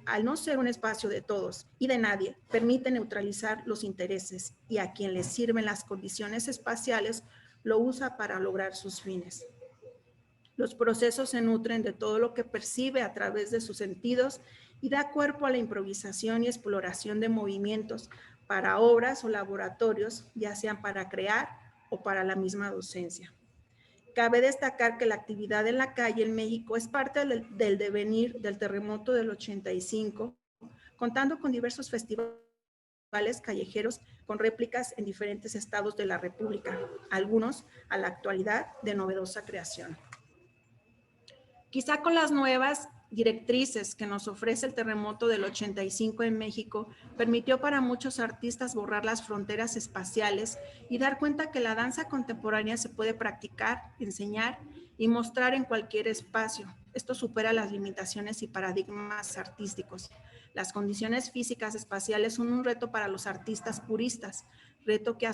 al no ser un espacio de todos y de nadie, permite neutralizar los intereses y a quien le sirven las condiciones espaciales lo usa para lograr sus fines. Los procesos se nutren de todo lo que percibe a través de sus sentidos y da cuerpo a la improvisación y exploración de movimientos para obras o laboratorios, ya sean para crear o para la misma docencia. Cabe destacar que la actividad en la calle en México es parte del devenir del terremoto del 85, contando con diversos festivales callejeros con réplicas en diferentes estados de la República, algunos a la actualidad de novedosa creación. Quizá con las nuevas directrices que nos ofrece el terremoto del 85 en México, permitió para muchos artistas borrar las fronteras espaciales y dar cuenta que la danza contemporánea se puede practicar, enseñar y mostrar en cualquier espacio. Esto supera las limitaciones y paradigmas artísticos. Las condiciones físicas espaciales son un reto para los artistas puristas, reto que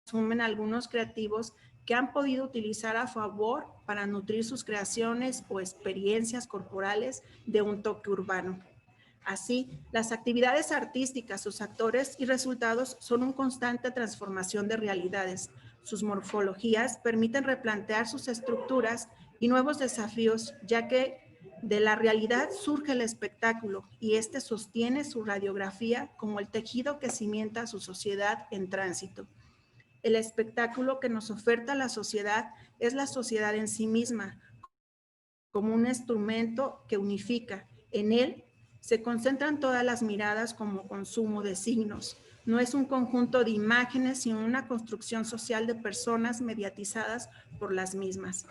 asumen algunos creativos que han podido utilizar a favor para nutrir sus creaciones o experiencias corporales de un toque urbano. Así, las actividades artísticas, sus actores y resultados son una constante transformación de realidades. Sus morfologías permiten replantear sus estructuras y nuevos desafíos, ya que de la realidad surge el espectáculo y este sostiene su radiografía como el tejido que cimienta su sociedad en tránsito. El espectáculo que nos oferta la sociedad es la sociedad en sí misma, como un instrumento que unifica. En él se concentran todas las miradas como consumo de signos. No es un conjunto de imágenes, sino una construcción social de personas mediatizadas por las mismas.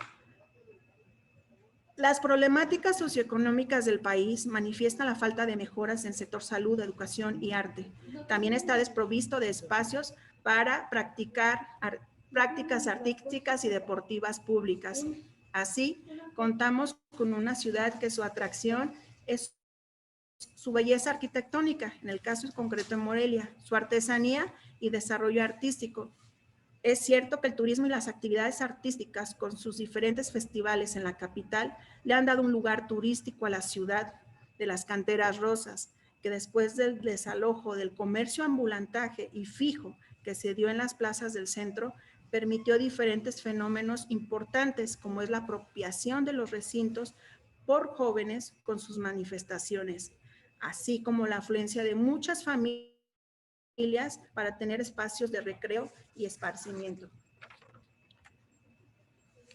Las problemáticas socioeconómicas del país manifiestan la falta de mejoras en el sector salud, educación y arte. También está desprovisto de espacios para practicar prácticas artísticas y deportivas públicas. Así, contamos con una ciudad que su atracción es su belleza arquitectónica, en el caso concreto de Morelia, su artesanía y desarrollo artístico, Es cierto que el turismo y las actividades artísticas con sus diferentes festivales en la capital le han dado un lugar turístico a la ciudad de las canteras rosas, que después del desalojo del comercio ambulantaje y fijo que se dio en las plazas del centro, permitió diferentes fenómenos importantes, como es la apropiación de los recintos por jóvenes con sus manifestaciones, así como la afluencia de muchas familias para tener espacios de recreo y esparcimiento.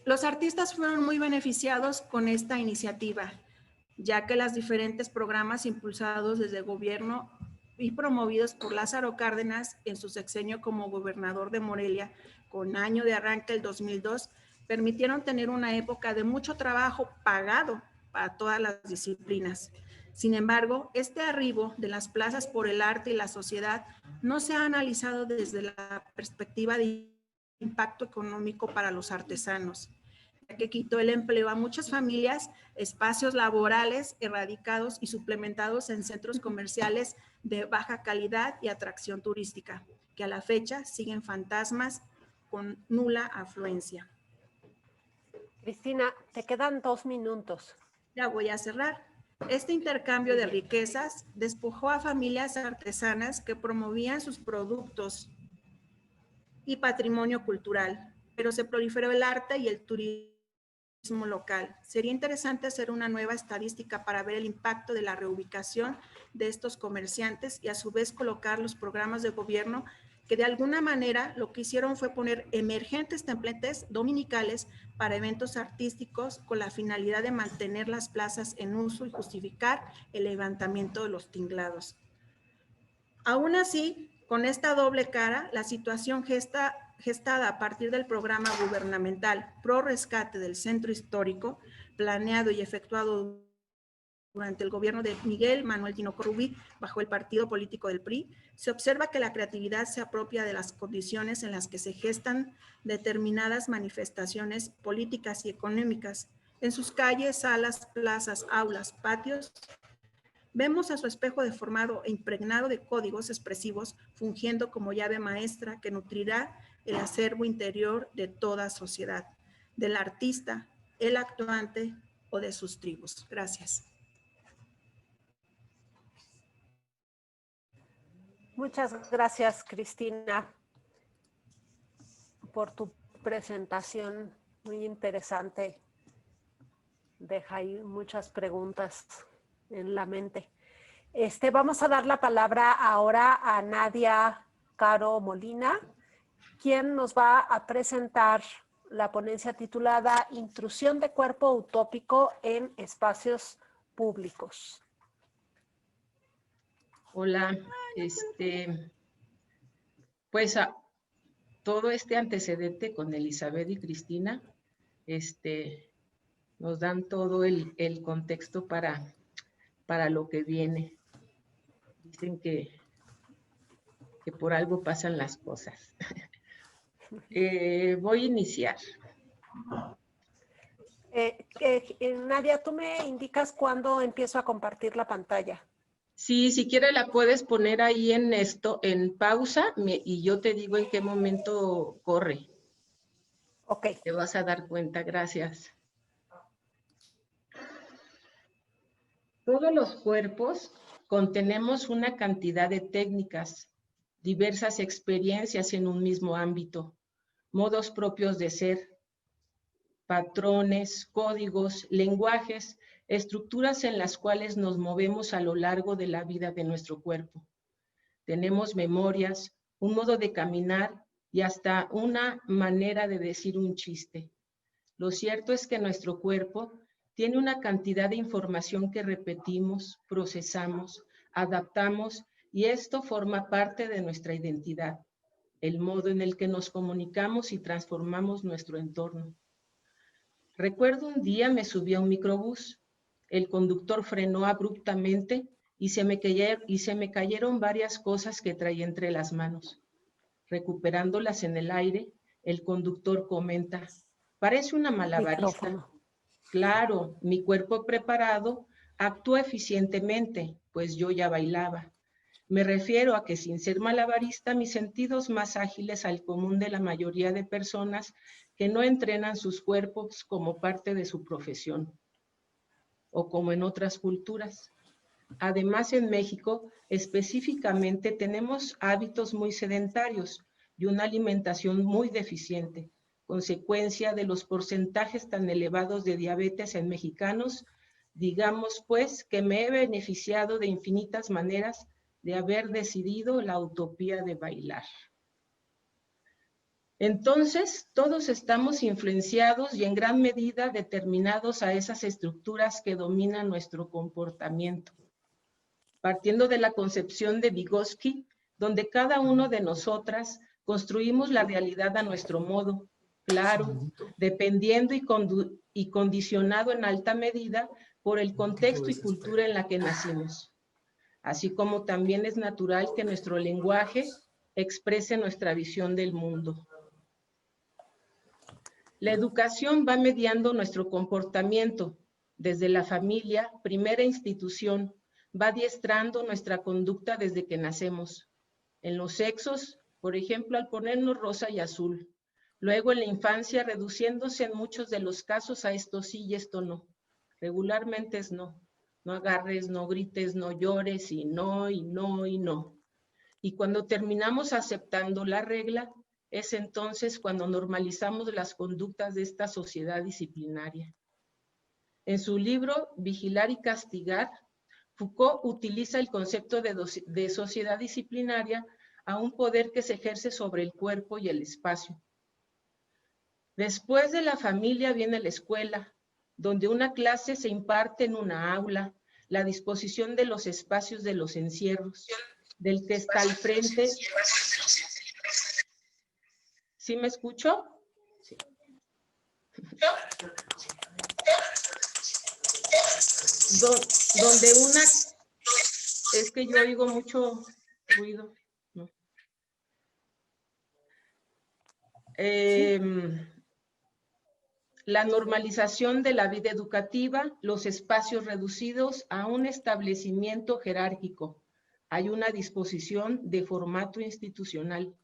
Los artistas fueron muy beneficiados con esta iniciativa, ya que los diferentes programas impulsados desde el gobierno y promovidos por Lázaro Cárdenas en su sexenio como gobernador de Morelia, con año de arranque el 2002, permitieron tener una época de mucho trabajo pagado para todas las disciplinas. Sin embargo, este arribo de las plazas por el arte y la sociedad no se ha analizado desde la perspectiva de impacto económico para los artesanos, ya que quitó el empleo a muchas familias, espacios laborales erradicados y suplementados en centros comerciales de baja calidad y atracción turística, que a la fecha siguen fantasmas con nula afluencia. Cristina, te quedan 2 minutos. Ya voy a cerrar. Este intercambio de riquezas despojó a familias artesanas que promovían sus productos y patrimonio cultural, pero se proliferó el arte y el turismo local. Sería interesante hacer una nueva estadística para ver el impacto de la reubicación de estos comerciantes y a su vez colocar los programas de gobierno que de alguna manera lo que hicieron fue poner emergentes templetes dominicales para eventos artísticos con la finalidad de mantener las plazas en uso y justificar el levantamiento de los tinglados. Aún así, con esta doble cara, la situación gestada a partir del programa gubernamental Pro Rescate del Centro Histórico, planeado y efectuado durante el gobierno de Miguel Manuel Tinoco Rubí, bajo el partido político del PRI, se observa que la creatividad se apropia de las condiciones en las que se gestan determinadas manifestaciones políticas y económicas. En sus calles, salas, plazas, aulas, patios, vemos a su espejo deformado e impregnado de códigos expresivos, fungiendo como llave maestra que nutrirá el acervo interior de toda sociedad, del artista, el actuante o de sus tribus. Gracias. Muchas gracias, Cristina, por tu presentación muy interesante. Deja ahí muchas preguntas en la mente. Vamos a dar la palabra ahora a Nadia Caro Molina, quien nos va a presentar la ponencia titulada Intrusión de cuerpo utópico en espacios públicos. Hola, pues todo este antecedente con Elizabeth y Cristina, nos dan todo el contexto para lo que viene. Dicen que por algo pasan las cosas. Voy a iniciar. Nadia, ¿tú me indicas cuándo empiezo a compartir la pantalla? Sí, si quieres la puedes poner ahí en pausa y yo te digo en qué momento corre. Ok. Te vas a dar cuenta, gracias. Todos los cuerpos contenemos una cantidad de técnicas, diversas experiencias en un mismo ámbito, modos propios de ser, patrones, códigos, lenguajes, estructuras en las cuales nos movemos a lo largo de la vida de nuestro cuerpo. Tenemos memorias, un modo de caminar y hasta una manera de decir un chiste. Lo cierto es que nuestro cuerpo tiene una cantidad de información que repetimos, procesamos, adaptamos y esto forma parte de nuestra identidad, el modo en el que nos comunicamos y transformamos nuestro entorno. Recuerdo un día me subí a un microbús. El conductor frenó abruptamente y se me cayeron varias cosas que traía entre las manos. Recuperándolas en el aire, el conductor comenta, parece una malabarista. Micrófono. Claro, mi cuerpo preparado actuó eficientemente, pues yo ya bailaba. Me refiero a que sin ser malabarista, mis sentidos más ágiles al común de la mayoría de personas que no entrenan sus cuerpos como parte de su profesión, o como en otras culturas. Además, en México, específicamente, tenemos hábitos muy sedentarios y una alimentación muy deficiente, consecuencia de los porcentajes tan elevados de diabetes en mexicanos. Digamos, pues, que me he beneficiado de infinitas maneras de haber decidido la utopía de bailar. Entonces, todos estamos influenciados y en gran medida determinados a esas estructuras que dominan nuestro comportamiento. Partiendo de la concepción de Vygotsky, donde cada uno de nosotras construimos la realidad a nuestro modo, claro, dependiendo y condicionado en alta medida por el contexto y cultura en la que nacimos. Así como también es natural que nuestro lenguaje exprese nuestra visión del mundo. La educación va mediando nuestro comportamiento desde la familia, primera institución, va adiestrando nuestra conducta desde que nacemos. En los sexos, por ejemplo, al ponernos rosa y azul. Luego en la infancia, reduciéndose en muchos de los casos a esto sí y esto no. Regularmente es no. No agarres, no grites, no llores, y no, y no, y no. Y cuando terminamos aceptando la regla, es entonces cuando normalizamos las conductas de esta sociedad disciplinaria. En su libro Vigilar y Castigar, Foucault utiliza el concepto de sociedad disciplinaria a un poder que se ejerce sobre el cuerpo y el espacio. Después de la familia viene la escuela, donde una clase se imparte en una aula, la disposición de los espacios de los encierros, del que está al frente. ¿Sí me escucho? Sí. Donde una... Es que yo oigo mucho ruido. ¿No? La normalización de la vida educativa, los espacios reducidos a un establecimiento jerárquico. Hay una disposición de formato institucional.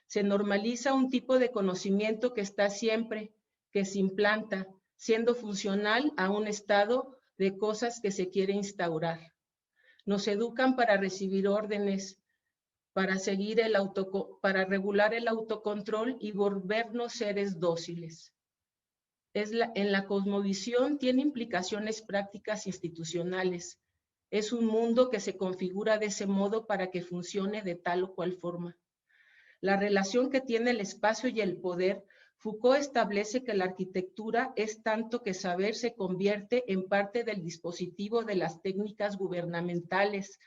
Se normaliza un tipo de conocimiento que está siempre, que se implanta, siendo funcional a un estado de cosas que se quiere instaurar. Nos educan para recibir órdenes, para regular el autocontrol y volvernos seres dóciles. En la cosmovisión tiene implicaciones prácticas institucionales. Es un mundo que se configura de ese modo para que funcione de tal o cual forma. La relación que tiene el espacio y el poder, Foucault establece que la arquitectura es tanto que saber se convierte en parte del dispositivo de las técnicas gubernamentales.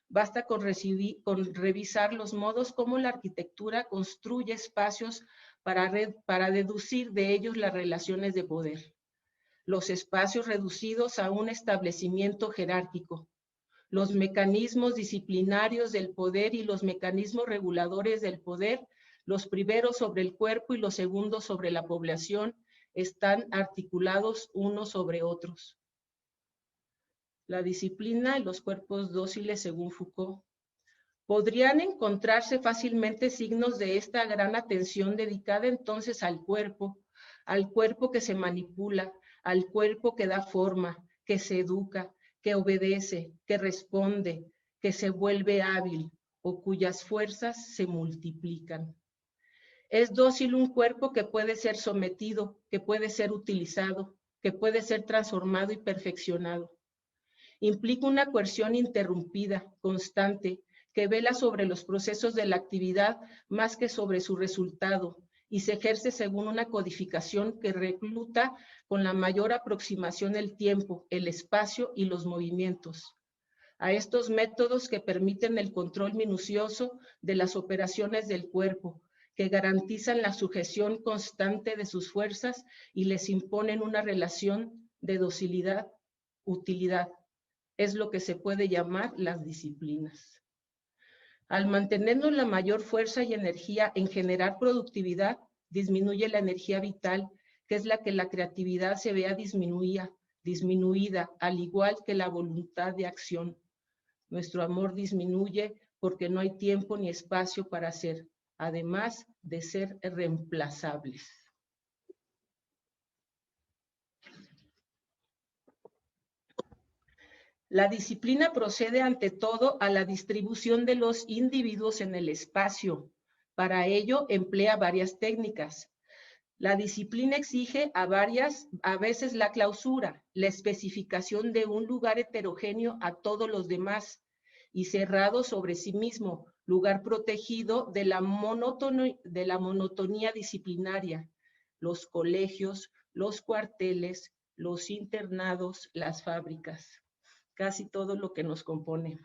Basta con revisar los modos como la arquitectura construye espacios para deducir de ellos las relaciones de poder. Los espacios reducidos a un establecimiento jerárquico. Los mecanismos disciplinarios del poder y los mecanismos reguladores del poder, los primeros sobre el cuerpo y los segundos sobre la población, están articulados unos sobre otros. La disciplina y los cuerpos dóciles según Foucault. Podrían encontrarse fácilmente signos de esta gran atención dedicada entonces al cuerpo que se manipula, al cuerpo que da forma, que se educa, que obedece, que responde, que se vuelve hábil o cuyas fuerzas se multiplican. Es dócil un cuerpo que puede ser sometido, que puede ser utilizado, que puede ser transformado y perfeccionado. Implica una coerción interrumpida, constante, que vela sobre los procesos de la actividad más que sobre su resultado y se ejerce según una codificación que recluta con la mayor aproximación el tiempo, el espacio y los movimientos. A estos métodos que permiten el control minucioso de las operaciones del cuerpo, que garantizan la sujeción constante de sus fuerzas y les imponen una relación de docilidad-utilidad. Es lo que se puede llamar las disciplinas. Al mantenernos la mayor fuerza y energía en generar productividad, disminuye la energía vital, que es la que la creatividad se vea disminuida, al igual que la voluntad de acción. Nuestro amor disminuye porque no hay tiempo ni espacio para hacer, además de ser reemplazables. La disciplina procede ante todo a la distribución de los individuos en el espacio. Para ello emplea varias técnicas. La disciplina exige a veces la clausura, la especificación de un lugar heterogéneo a todos los demás y cerrado sobre sí mismo, lugar protegido de la monotonía disciplinaria, los colegios, los cuarteles, los internados, las fábricas, casi todo lo que nos compone.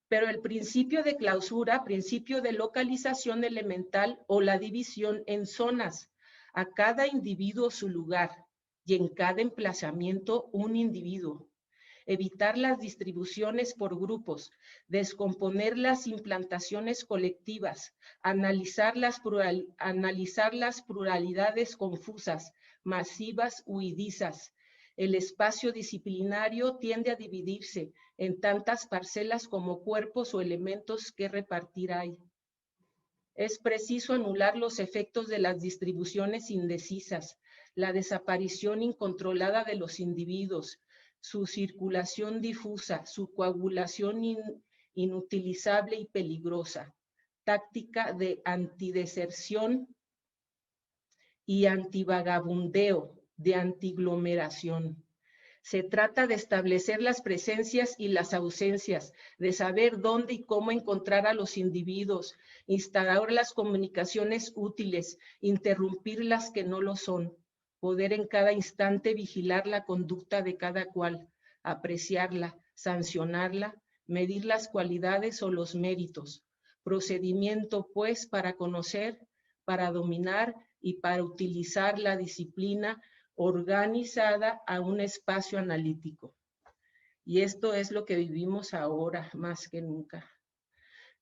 Pero el principio de clausura, principio de localización elemental o la división en zonas, a cada individuo su lugar y en cada emplazamiento un individuo. Evitar las distribuciones por grupos, descomponer las implantaciones colectivas, analizar las pluralidades confusas, masivas, huidizas. El espacio disciplinario tiende a dividirse en tantas parcelas como cuerpos o elementos que repartir hay. Es preciso anular los efectos de las distribuciones indecisas, la desaparición incontrolada de los individuos, su circulación difusa, su coagulación inutilizable y peligrosa. Táctica de antideserción y antivagabundeo, de antiglomeración. Se trata de establecer las presencias y las ausencias, de saber dónde y cómo encontrar a los individuos, instaurar las comunicaciones útiles, interrumpir las que no lo son, poder en cada instante vigilar la conducta de cada cual, apreciarla, sancionarla, medir las cualidades o los méritos. Procedimiento, pues, para conocer, para dominar y para utilizar la disciplina organizada a un espacio analítico. Y esto es lo que vivimos ahora más que nunca.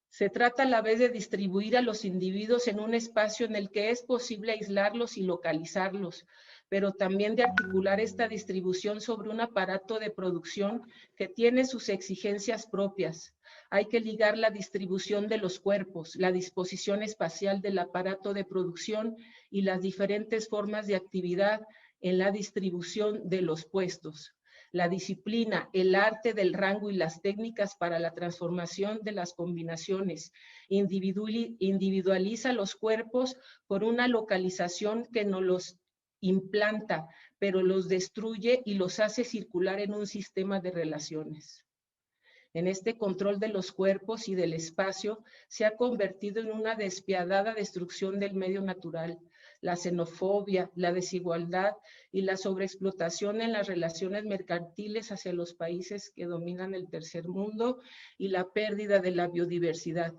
Se trata a la vez de distribuir a los individuos en un espacio en el que es posible aislarlos y localizarlos, pero también de articular esta distribución sobre un aparato de producción que tiene sus exigencias propias. Hay que ligar la distribución de los cuerpos, la disposición espacial del aparato de producción y las diferentes formas de actividad en la distribución de los puestos. La disciplina, el arte del rango y las técnicas para la transformación de las combinaciones. Individualiza los cuerpos por una localización que no los implanta, pero los destruye y los hace circular en un sistema de relaciones. En este control de los cuerpos y del espacio se ha convertido en una despiadada destrucción del medio natural. La xenofobia, la desigualdad y la sobreexplotación en las relaciones mercantiles hacia los países que dominan el tercer mundo y la pérdida de la biodiversidad,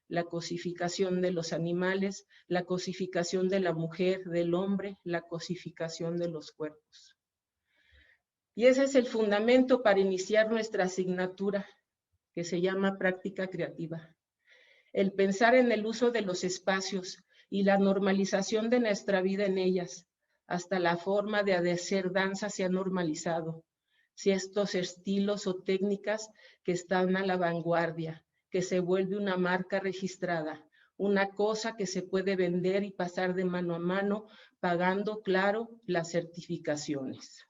la cosificación de los animales, la cosificación de la mujer, del hombre, la cosificación de los cuerpos. Y ese es el fundamento para iniciar nuestra asignatura, que se llama práctica creativa. El pensar en el uso de los espacios y la normalización de nuestra vida en ellas, hasta la forma de hacer danza se ha normalizado. Si estos estilos o técnicas que están a la vanguardia, que se vuelve una marca registrada, una cosa que se puede vender y pasar de mano a mano, pagando, claro, las certificaciones.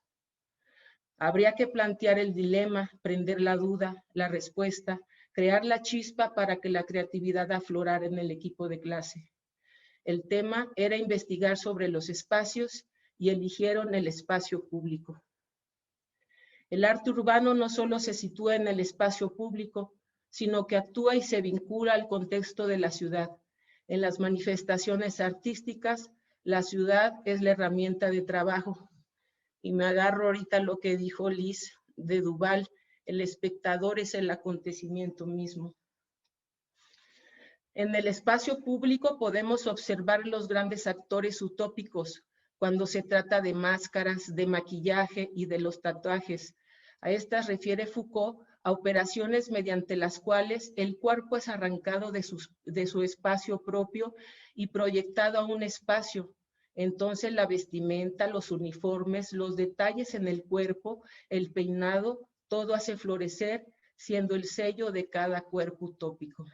Habría que plantear el dilema, prender la duda, la respuesta, crear la chispa para que la creatividad aflorara en el equipo de clase. El tema era investigar sobre los espacios y eligieron el espacio público. El arte urbano no solo se sitúa en el espacio público, sino que actúa y se vincula al contexto de la ciudad. En las manifestaciones artísticas, la ciudad es la herramienta de trabajo. Y me agarro ahorita lo que dijo Liz de Duval, el espectador es el acontecimiento mismo. En el espacio público podemos observar los grandes actores utópicos cuando se trata de máscaras, de maquillaje y de los tatuajes. A estas refiere Foucault a operaciones mediante las cuales el cuerpo es arrancado de su espacio propio y proyectado a un espacio. Entonces la vestimenta, los uniformes, los detalles en el cuerpo, el peinado, todo hace florecer siendo el sello de cada cuerpo utópico.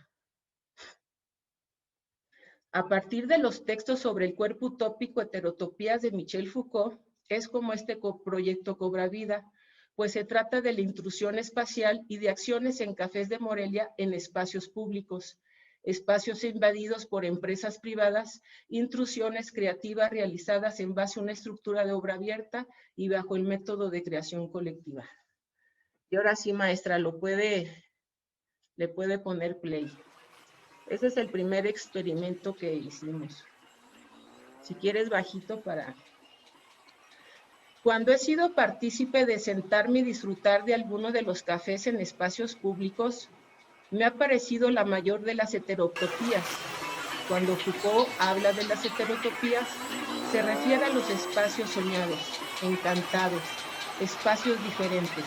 A partir de los textos sobre el cuerpo utópico Heterotopías de Michel Foucault, es como este proyecto cobra vida, pues se trata de la intrusión espacial y de acciones en cafés de Morelia en espacios públicos, espacios invadidos por empresas privadas, intrusiones creativas realizadas en base a una estructura de obra abierta y bajo el método de creación colectiva. Y ahora sí, maestra, le puede poner play. Ese es el primer experimento que hicimos. Si quieres bajito para... Cuando he sido partícipe de sentarme y disfrutar de alguno de los cafés en espacios públicos, me ha parecido la mayor de las heterotopías. Cuando Foucault habla de las heterotopías, se refiere a los espacios soñados, encantados, espacios diferentes.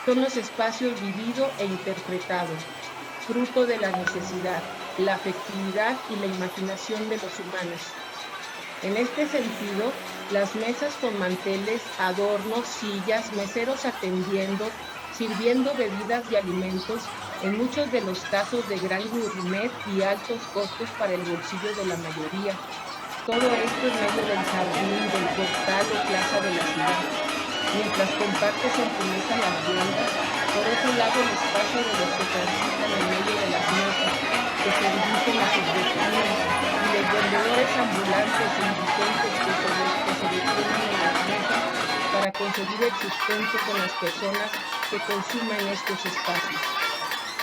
Son los espacios vivido e interpretado, fruto de la necesidad, la afectividad y la imaginación de los humanos. En este sentido, las mesas con manteles, adornos, sillas, meseros atendiendo, sirviendo bebidas y alimentos, en muchos de los casos de gran gourmet y altos costos para el bolsillo de la mayoría. Todo esto en medio del jardín, del portal o plaza de la ciudad. Mientras compartes en tu mesa las viandas, por otro lado el espacio de los que transitan en medio de las mesas, que se dirigen a sus vecinos, y los vendedores ambulantes e indigentes que se detienen en las mesas para conseguir el sustento con las personas que consumen estos espacios.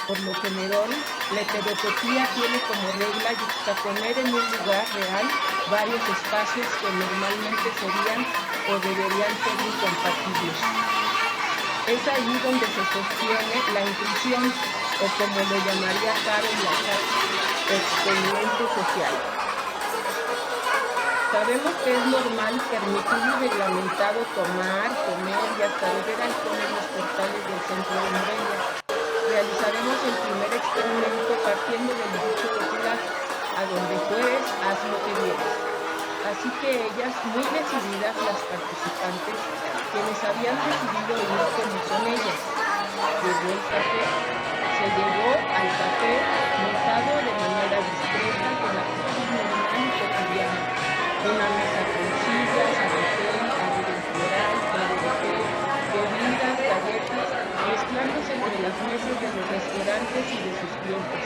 Por lo general, la heterotopía tiene como regla juxtaponer en un lugar real varios espacios que normalmente serían o deberían ser incompatibles. Es ahí donde se sostiene la intrusión, o como lo llamaría Karen Lachar, experimento social. Sabemos que es normal, permitido y reglamentado tomar, comer y hasta beber alcohol en los portales del centro de Morelia. Realizaremos el primer experimento partiendo del dicho popular: a donde fueres, haz lo que vieres. Así que ellas, muy decididas las participantes, quienes habían decidido ir como son ellas. Llegó el café, se llegó al café montado de manera discreta con la actitud normal y cotidiana. Una mesa con sillas, arrotel, arroyo floral, claro de té, bebidas, galletas, mezclándose entre las mesas de los restaurantes y de sus clientes,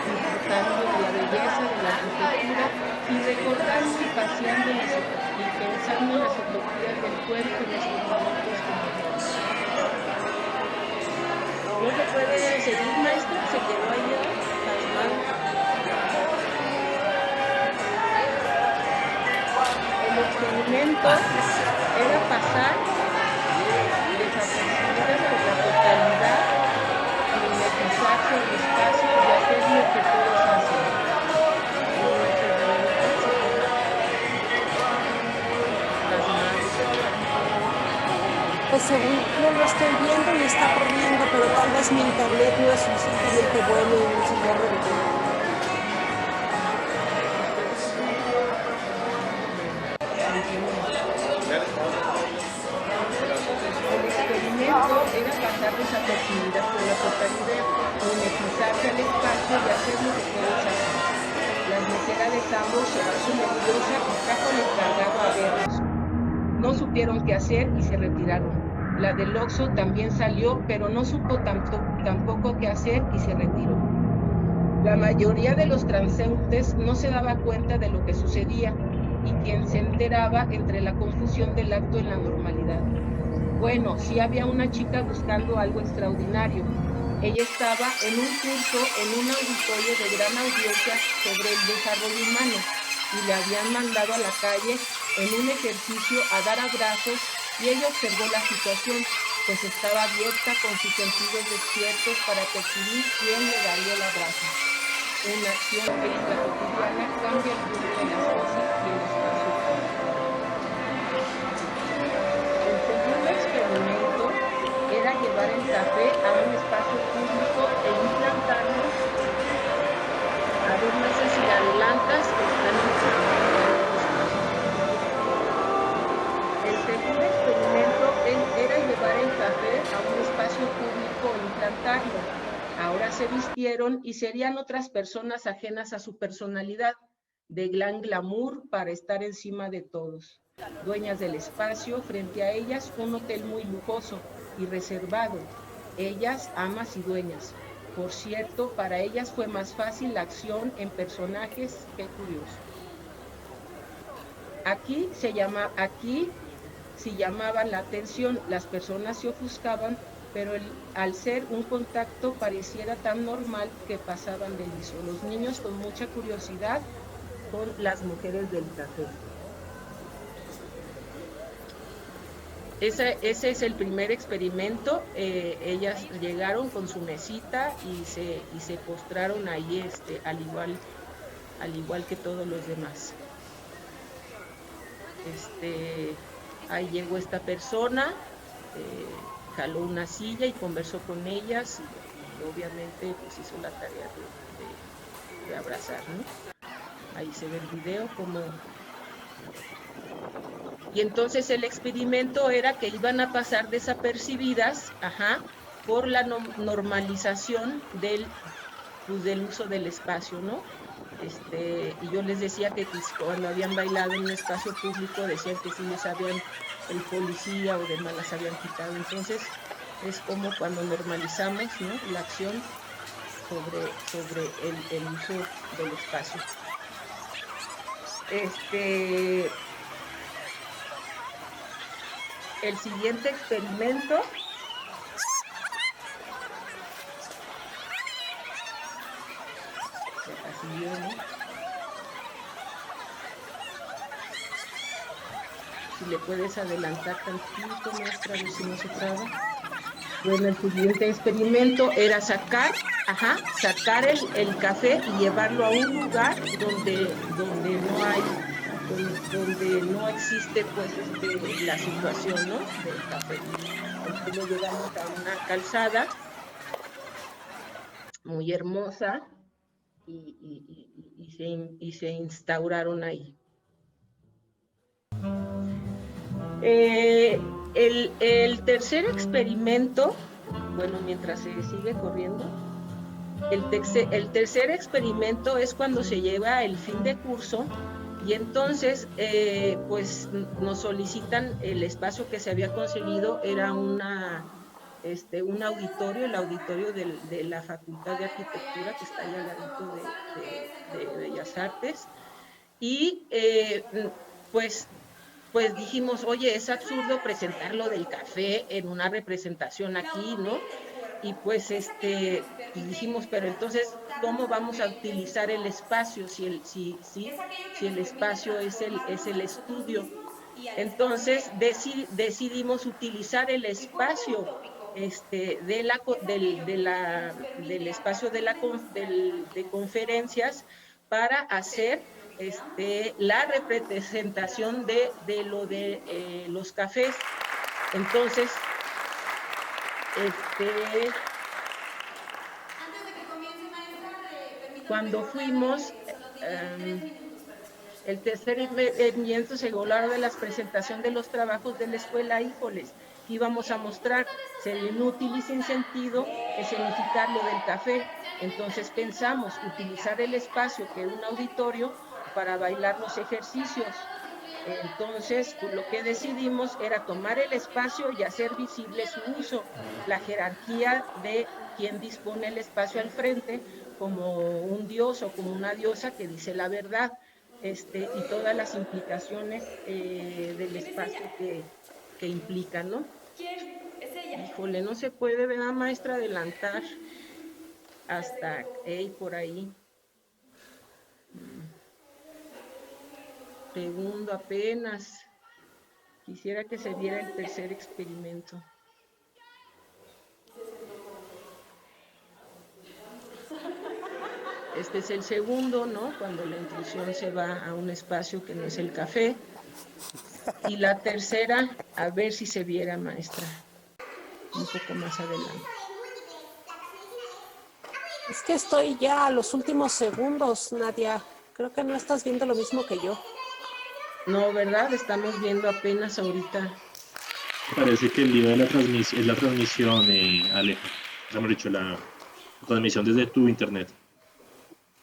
disfrutando de la belleza de la arquitectura y recordando y paseando y pensando en las utopías del cuerpo en estos momentos cotidianos. ¿No se puede seguir, maestra? ¿Se quedó ahí pasmado? El experimento era pasar desapercibidas a la totalidad, mimetizarse el espacio y hacer lo que todos hacen. Pues según yo lo estoy viendo y está corriendo, pero tal vez mi internet no es suficientemente bueno y no se puede repetir. El experimento era pasar desapercibidas por la totalidad, mimetizarse al espacio y hacer lo que todos hacen. La mesera de Sambo se puso nerviosa y trajo al encargado a verlos. No supieron qué hacer y se retiraron. La del Oxxo también salió, pero no supo tampoco qué hacer y se retiró. La mayoría de los transeúntes no se daba cuenta de lo que sucedía, y quien se enteraba entre la confusión del acto en la normalidad. Bueno, sí había una chica buscando algo extraordinario. Ella estaba en un curso en un auditorio de gran audiencia sobre el desarrollo humano, y le habían mandado a la calle en un ejercicio a dar abrazos, y ella observó la situación, pues estaba abierta con sus sentidos despiertos para percibir quién le daría el abrazo. Una acción que en la cotidiana cambia el rumbo de las cosas y el espacio. El segundo experimento era llevar el café a un espacio público e implantarlo. A ver, no sé si adelantas, están El segundo experimento era llevar el café a un espacio público e implantarlo. aceptarlo. Ahora se vistieron y serían otras personas ajenas a su personalidad, de gran glamour para estar encima de todos. Dueñas del espacio, frente a ellas un hotel muy lujoso y reservado. Ellas, amas y dueñas. Por cierto, para ellas fue más fácil la acción en personajes que curioso. Aquí sí llamaban la atención, las personas se ofuscaban, pero al ser un contacto pareciera tan normal que pasaban de liso. Los niños con mucha curiosidad con las mujeres del café. Ese es el primer experimento. Ellas llegaron con su mesita y se postraron ahí, al igual que todos los demás. Ahí llegó esta persona, jaló una silla y conversó con ellas y obviamente pues hizo la tarea de abrazar, ¿no? Ahí se ve el video como... Y entonces el experimento era que iban a pasar desapercibidas, por la normalización del uso del espacio, ¿no? Y yo les decía que cuando habían bailado en un espacio público decían que sí les habían, el policía o demás las habían quitado. Entonces es como cuando normalizamos, ¿no?, la acción sobre el uso del espacio. El siguiente experimento si le puedes adelantar tantito, maestra, a ver si no se traba. Bueno, el siguiente experimento era sacar el café y llevarlo a un lugar donde no existe pues la situación, ¿no?, del café. Entonces lo llevamos a una calzada muy hermosa y se instauraron ahí. El tercer experimento, bueno, mientras se sigue corriendo, el tercer experimento es cuando se lleva el fin de curso y entonces pues nos solicitan el espacio que se había conseguido, era un auditorio, el auditorio de la Facultad de Arquitectura que está allá al ladito de Bellas Artes, y pues dijimos, oye, es absurdo presentar lo del café en una representación aquí, ¿no? Y pues dijimos, pero entonces, ¿cómo vamos a utilizar el espacio si el espacio es el estudio? Entonces decidimos utilizar el espacio del espacio de conferencias para hacer la representación de los cafés. Entonces, cuando fuimos, el tercer experimento se volvió de la presentación de los trabajos de la escuela, híjoles, íbamos a mostrar, ser inútil y sin sentido escenificar lo del café. Entonces pensamos utilizar el espacio, que era un auditorio, para bailar los ejercicios. Entonces, pues, lo que decidimos era tomar el espacio y hacer visible su uso, la jerarquía de quien dispone el espacio al frente, como un dios o como una diosa que dice la verdad, y todas las implicaciones del espacio que implican, ¿no? Híjole, no se puede, ¿verdad, maestra, adelantar hasta por ahí? Segundo apenas. Quisiera que se viera el tercer experimento. Este es el segundo, ¿no? Cuando la intrusión se va a un espacio que no es el café. Y la tercera, a ver si se viera, maestra, un poco más adelante. Es que estoy ya a los últimos segundos, Nadia. Creo que no estás viendo lo mismo que yo. No, ¿verdad? Estamos viendo apenas ahorita. Parece que el lío de la transmisión, es la transmisión, Alejo. mejor dicho, la transmisión desde tu internet.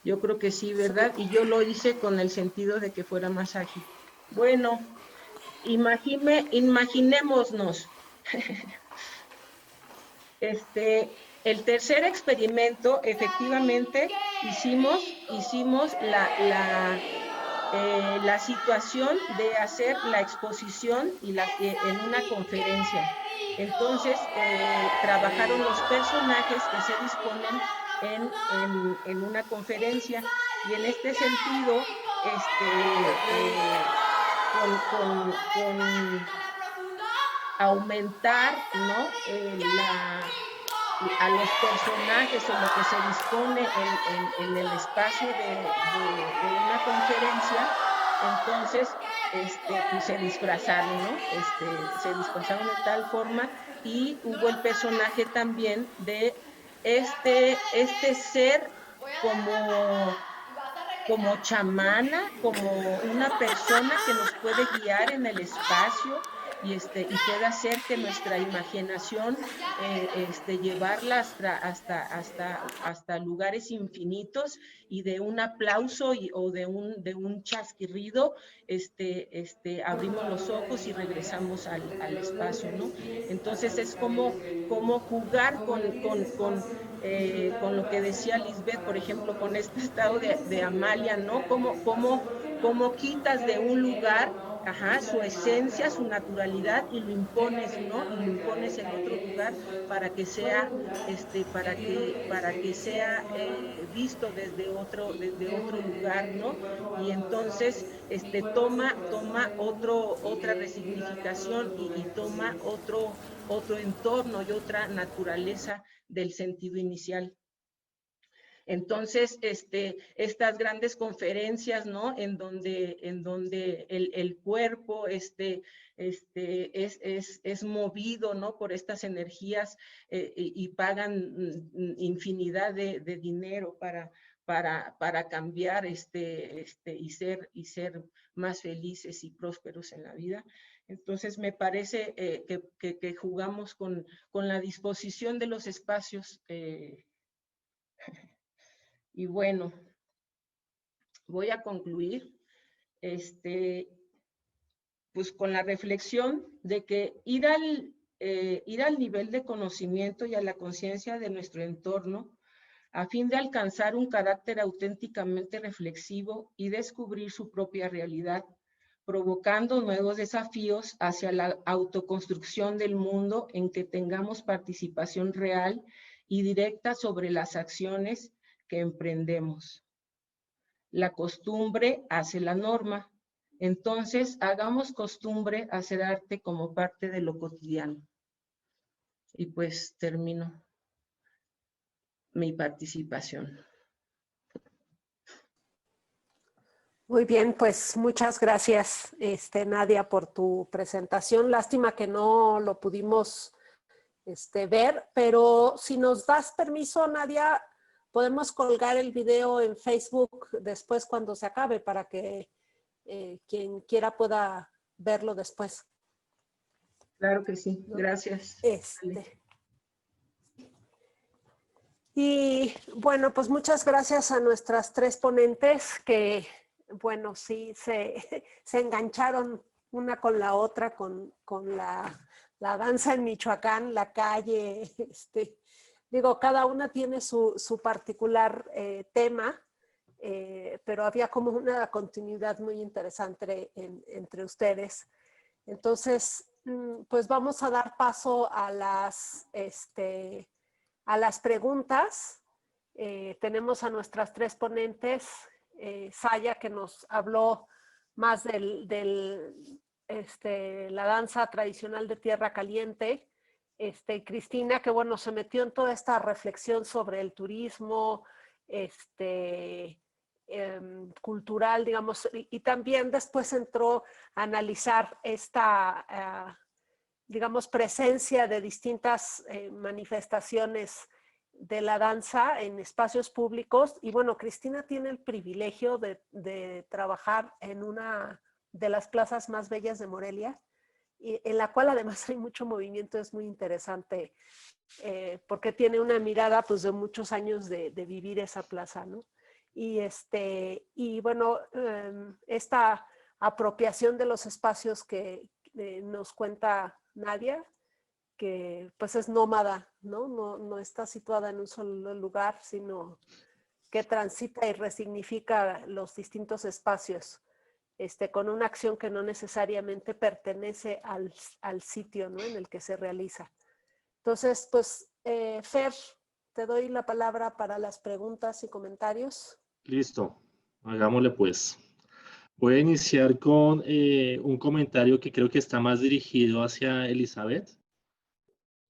Yo creo que sí, ¿verdad? Y yo lo hice con el sentido de que fuera más ágil. Bueno, imaginémonos. El tercer experimento, efectivamente, hicimos la situación de hacer la exposición en una conferencia. Entonces, trabajaron los personajes que se disponen en una conferencia, y en este sentido, con aumentar, ¿no? A los personajes o lo que se dispone en el espacio de una conferencia, entonces pues se disfrazaron, ¿no? Se disfrazaron de tal forma, y hubo el personaje también de este ser como chamana, como una persona que nos puede guiar en el espacio y puede hacer que nuestra imaginación llevarla hasta lugares infinitos, y de un aplauso o de un chasquirrido abrimos los ojos y regresamos al espacio, ¿no? Entonces es como jugar con lo que decía Lisbeth, por ejemplo, con este estado de Amalia, ¿no? Cómo quitas de un lugar, su esencia, su naturalidad, y lo impones, ¿no? Y lo impones en otro lugar para que sea, visto desde otro lugar, ¿no? Y entonces, toma otra resignificación, y toma otro entorno y otra naturaleza del sentido inicial. Entonces, estas grandes conferencias, ¿no? En donde el cuerpo es movido, ¿no? Por estas energías, y pagan infinidad de dinero para cambiar y ser más felices y prósperos en la vida. Entonces, me parece que jugamos con la disposición de los espacios. Y bueno, voy a concluir pues con la reflexión de que ir al nivel de conocimiento y a la conciencia de nuestro entorno, a fin de alcanzar un carácter auténticamente reflexivo y descubrir su propia realidad, provocando nuevos desafíos hacia la autoconstrucción del mundo en que tengamos participación real y directa sobre las acciones que emprendemos. La costumbre hace la norma. Entonces, hagamos costumbre hacer arte como parte de lo cotidiano. Y pues termino mi participación. Muy bien, pues muchas gracias, Nadia, por tu presentación. Lástima que no lo pudimos ver, pero si nos das permiso, Nadia, podemos colgar el video en Facebook después cuando se acabe, para que quien quiera pueda verlo después. Claro que sí, gracias. Y bueno, pues muchas gracias a nuestras tres ponentes que, bueno, sí, se engancharon una con la otra, con la danza en Michoacán, la calle, digo, cada una tiene su particular tema, pero había como una continuidad muy interesante entre ustedes. Entonces, pues vamos a dar paso a las preguntas. Tenemos a nuestras tres ponentes, Saya, que nos habló más la danza tradicional de Tierra Caliente, Cristina, que bueno, se metió en toda esta reflexión sobre el turismo, cultural, digamos, y también después entró a analizar esta digamos, presencia de distintas manifestaciones de la danza en espacios públicos. Y bueno, Cristina tiene el privilegio de trabajar en una de las plazas más bellas de Morelia, en la cual además hay mucho movimiento, es muy interesante porque tiene una mirada pues de muchos años de vivir esa plaza, ¿no? Y bueno, esta apropiación de los espacios que nos cuenta Nadia, que pues es nómada, ¿no? No está situada en un solo lugar, sino que transita y resignifica los distintos espacios, con una acción que no necesariamente pertenece al sitio, ¿no? En el que se realiza. Entonces, pues, Fer, te doy la palabra para las preguntas y comentarios. Listo, hagámosle pues. Voy a iniciar con un comentario que creo que está más dirigido hacia Elizabeth.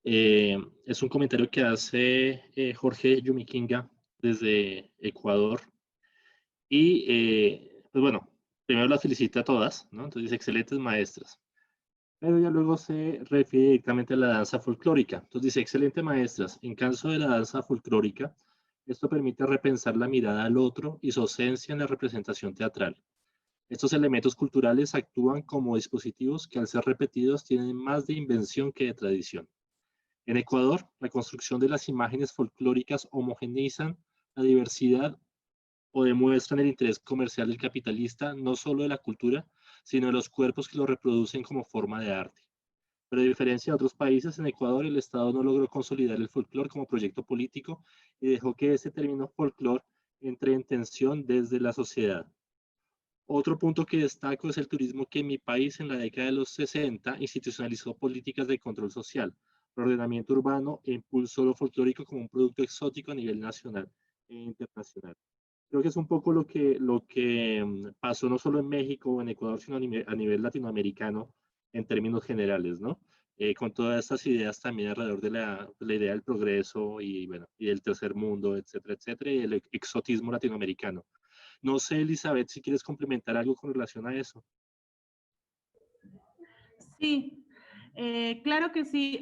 Es un comentario que hace Jorge Yumikinga desde Ecuador. Y, pues bueno, primero las felicita a todas, ¿no? Entonces dice, excelentes maestras. Pero ya luego se refiere directamente a la danza folclórica. Entonces dice, excelente maestras. En caso de la danza folclórica, esto permite repensar la mirada al otro y su ausencia en la representación teatral. Estos elementos culturales actúan como dispositivos que al ser repetidos tienen más de invención que de tradición. En Ecuador, la construcción de las imágenes folclóricas homogeneizan la diversidad o demuestran el interés comercial del capitalista, no solo de la cultura, sino de los cuerpos que lo reproducen como forma de arte. Pero a diferencia de otros países, en Ecuador el Estado no logró consolidar el folclore como proyecto político y dejó que ese término folclore entre en tensión desde la sociedad. Otro punto que destaco es el turismo que en mi país en la década de los 60 institucionalizó políticas de control social, ordenamiento urbano e impulsó lo folclórico como un producto exótico a nivel nacional e internacional. Creo que es un poco lo que pasó no solo en México o en Ecuador, sino a nivel latinoamericano en términos generales, ¿no? Con todas estas ideas también alrededor de la idea del progreso y, bueno, y del tercer mundo, etcétera, etcétera, y el exotismo latinoamericano. No sé, Elizabeth, si quieres complementar algo con relación a eso. Sí, claro que sí.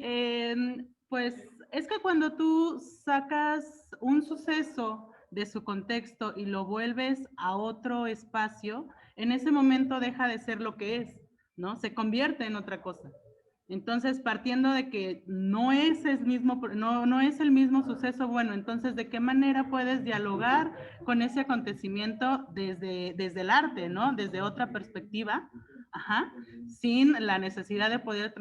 Pues es que cuando tú sacas un suceso de su contexto y lo vuelves a otro espacio, en ese momento deja de ser lo que es, ¿no? Se convierte en otra cosa. Entonces, partiendo de que no es el mismo suceso, bueno, entonces, ¿de qué manera puedes dialogar con ese acontecimiento desde el arte, ¿no? Desde otra perspectiva, ajá, sin la necesidad de poder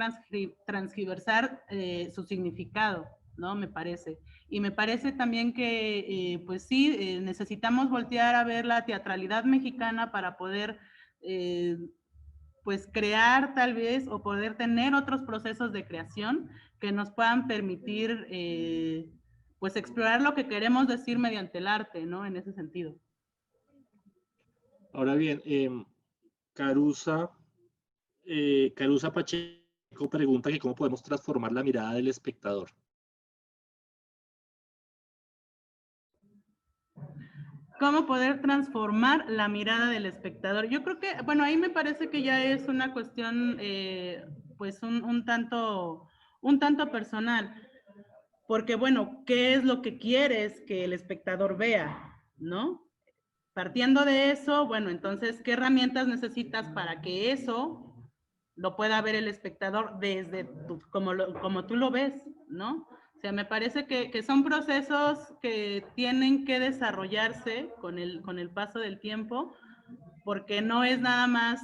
transgiversar su significado, ¿no? Me parece. Y me parece también que, pues sí, necesitamos voltear a ver la teatralidad mexicana para poder pues crear tal vez o poder tener otros procesos de creación que nos puedan permitir pues explorar lo que queremos decir mediante el arte, ¿no? En ese sentido. Ahora bien, Carusa Pacheco pregunta que cómo podemos transformar la mirada del espectador. ¿Cómo poder transformar la mirada del espectador? Yo creo que, bueno, ahí me parece que ya es una cuestión, pues un tanto personal, porque bueno, ¿qué es lo que quieres que el espectador vea, no? Partiendo de eso, bueno, entonces, ¿qué herramientas necesitas para que eso lo pueda ver el espectador desde como tú lo ves, ¿no? O sea, me parece que son procesos que tienen que desarrollarse con el paso del tiempo, porque no es nada más,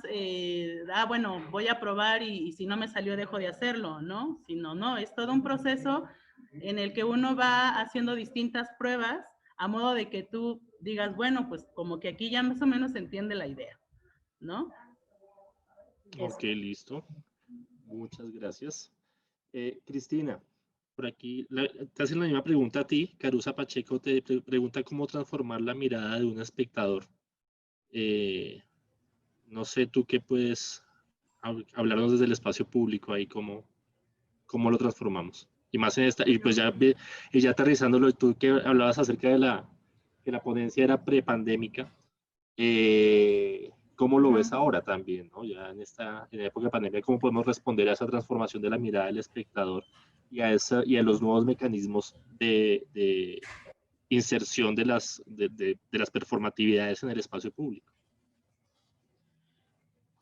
bueno, voy a probar y si no me salió dejo de hacerlo, ¿no? Sino, no, es todo un proceso en el que uno va haciendo distintas pruebas a modo de que tú digas, bueno, pues como que aquí ya más o menos se entiende la idea, ¿no? Ok, listo. Muchas gracias. Cristina, por aquí te hacen la misma pregunta a ti. Carusa Pacheco te pregunta cómo transformar la mirada de un espectador. No sé tú qué puedes hablarnos desde el espacio público ahí, cómo lo transformamos. Y más en esta, y pues ya aterrizándolo, tú que hablabas acerca de que la ponencia era prepandémica, ¿cómo lo ves ahora también, ¿no? Ya en la época de pandemia, ¿cómo podemos responder a esa transformación de la mirada del espectador y a los nuevos mecanismos de inserción de las performatividades en el espacio público?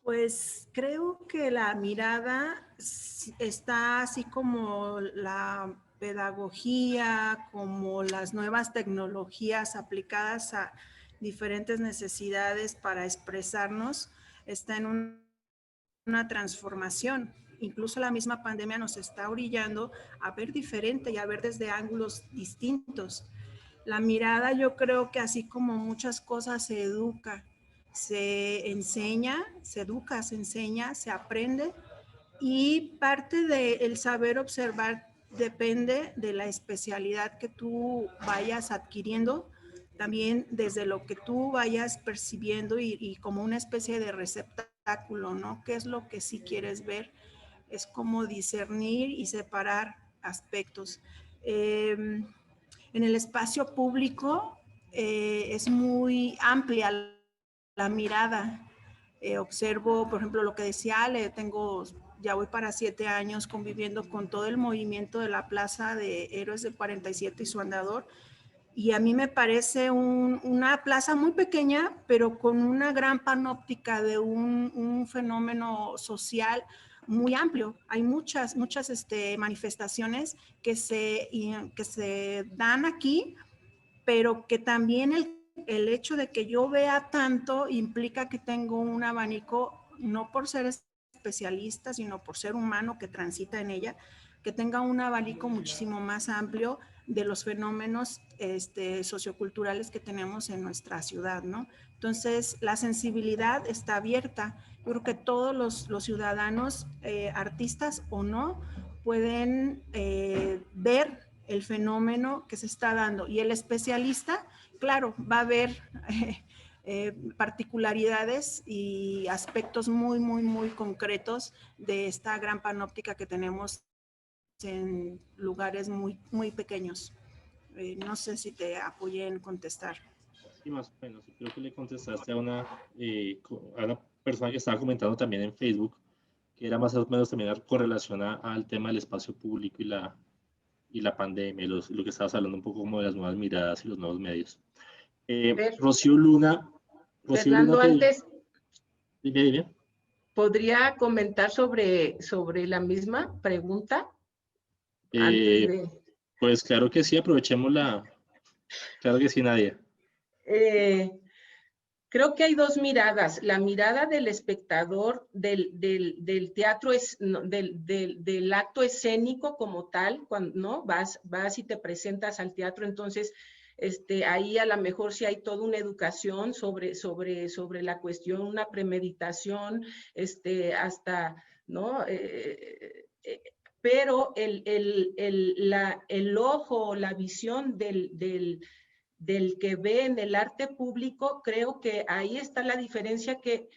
Pues creo que la mirada está así como la pedagogía, como las nuevas tecnologías aplicadas a diferentes necesidades para expresarnos, está en una transformación. Incluso la misma pandemia nos está orillando a ver diferente y a ver desde ángulos distintos. La mirada, yo creo que así como muchas cosas, se educa, se enseña, se educa, se enseña, se aprende, y parte del saber observar depende de la especialidad que tú vayas adquiriendo, también desde lo que tú vayas percibiendo y como una especie de receptáculo, ¿no? ¿Qué es lo que sí quieres ver? Es como discernir y separar aspectos. En el espacio público es muy amplia la mirada. Observo, por ejemplo, lo que decía Ale, ya voy para 7 años conviviendo con todo el movimiento de la Plaza de Héroes del 47 y su andador, y a mí me parece una plaza muy pequeña, pero con una gran panóptica de un fenómeno social muy amplio. Hay muchas manifestaciones que se dan aquí, pero que también el hecho de que yo vea tanto implica que tengo un abanico, no por ser especialista, sino por ser humano que transita en ella, que tenga un abanico muchísimo más amplio de los fenómenos socioculturales que tenemos en nuestra ciudad, ¿no? Entonces, la sensibilidad está abierta. Yo creo que todos los ciudadanos, artistas o no, pueden ver el fenómeno que se está dando. Y el especialista, claro, va a ver particularidades y aspectos muy, muy, muy concretos de esta gran panóptica que tenemos en lugares muy, muy pequeños. No sé si te apoyé en contestar. Sí, más o menos. Creo que le contestaste a una persona que estaba comentando también en Facebook, que era más o menos también correlacionada al tema del espacio público y la pandemia, lo que estabas hablando un poco como de las nuevas miradas y los nuevos medios. Rocío Luna, Fernando, antes, dime. ¿podría comentar sobre la misma pregunta? Antes de... Pues claro que sí, aprovechemos claro que sí, Nadia. Creo que hay dos miradas. La mirada del espectador del teatro, del acto escénico como tal, cuando ¿no? vas y te presentas al teatro, entonces ahí a lo mejor sí hay toda una educación sobre la cuestión, una premeditación, hasta, ¿no? Pero el ojo, la visión del que ve en el arte público, creo que ahí está la diferencia, que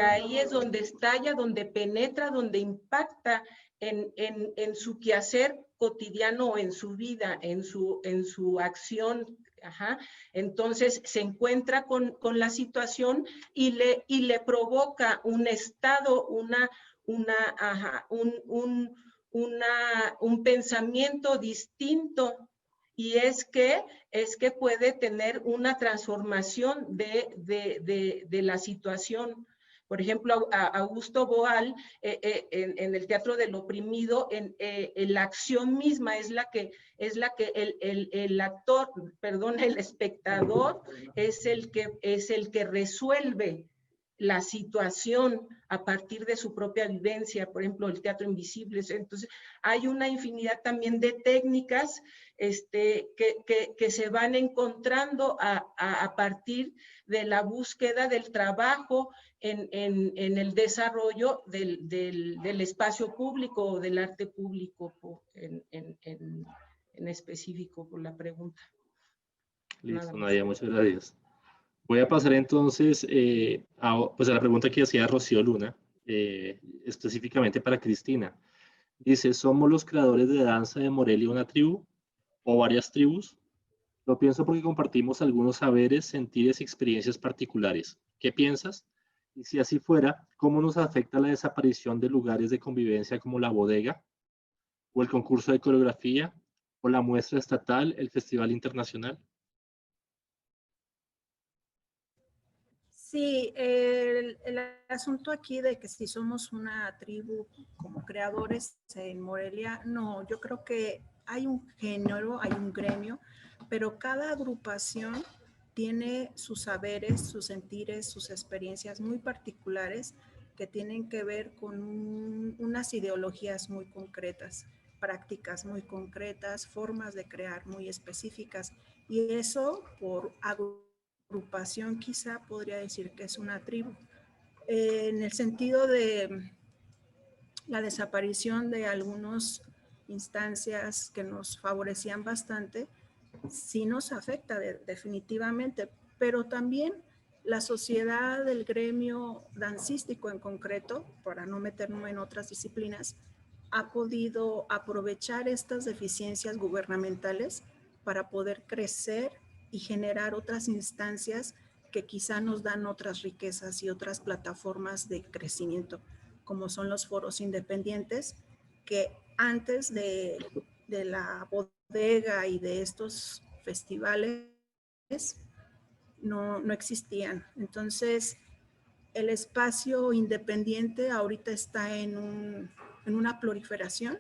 ahí es donde estalla, donde penetra, donde impacta en su quehacer cotidiano, en su vida, en su acción. Ajá. Entonces se encuentra con la situación y le provoca un estado, un pensamiento distinto, y es que puede tener una transformación de la situación. Por ejemplo, Augusto Boal, en el Teatro del Oprimido, la acción misma es la que el actor, perdón, el espectador es el que resuelve la situación a partir de su propia vivencia, por ejemplo, el teatro invisible. Entonces, hay una infinidad también de técnicas que se van encontrando a partir de la búsqueda del trabajo en el desarrollo del espacio público o del arte público en específico, por la pregunta. Listo, Nadia, muchas gracias. Voy a pasar entonces pues a la pregunta que hacía Rocío Luna, específicamente para Cristina. Dice, ¿somos los creadores de danza de Morelia una tribu o varias tribus? Lo pienso porque compartimos algunos saberes, sentires y experiencias particulares. ¿Qué piensas? Y si así fuera, ¿cómo nos afecta la desaparición de lugares de convivencia como la bodega, o el concurso de coreografía, o la muestra estatal, el festival internacional? Sí, el asunto aquí de que si somos una tribu como creadores en Morelia, no, yo creo que hay un género, hay un gremio, pero cada agrupación tiene sus saberes, sus sentires, sus experiencias muy particulares que tienen que ver con unas ideologías muy concretas, prácticas muy concretas, formas de crear muy específicas. Y eso por agrupación quizá podría decir que es una tribu. En el sentido de la desaparición de algunas instancias que nos favorecían bastante, sí nos afecta definitivamente, pero también la sociedad del gremio dancístico en concreto, para no meternos en otras disciplinas, ha podido aprovechar estas deficiencias gubernamentales para poder crecer y generar otras instancias que quizá nos dan otras riquezas y otras plataformas de crecimiento, como son los foros independientes, que antes de la bodega y de estos festivales no existían. Entonces, el espacio independiente ahorita está en una proliferación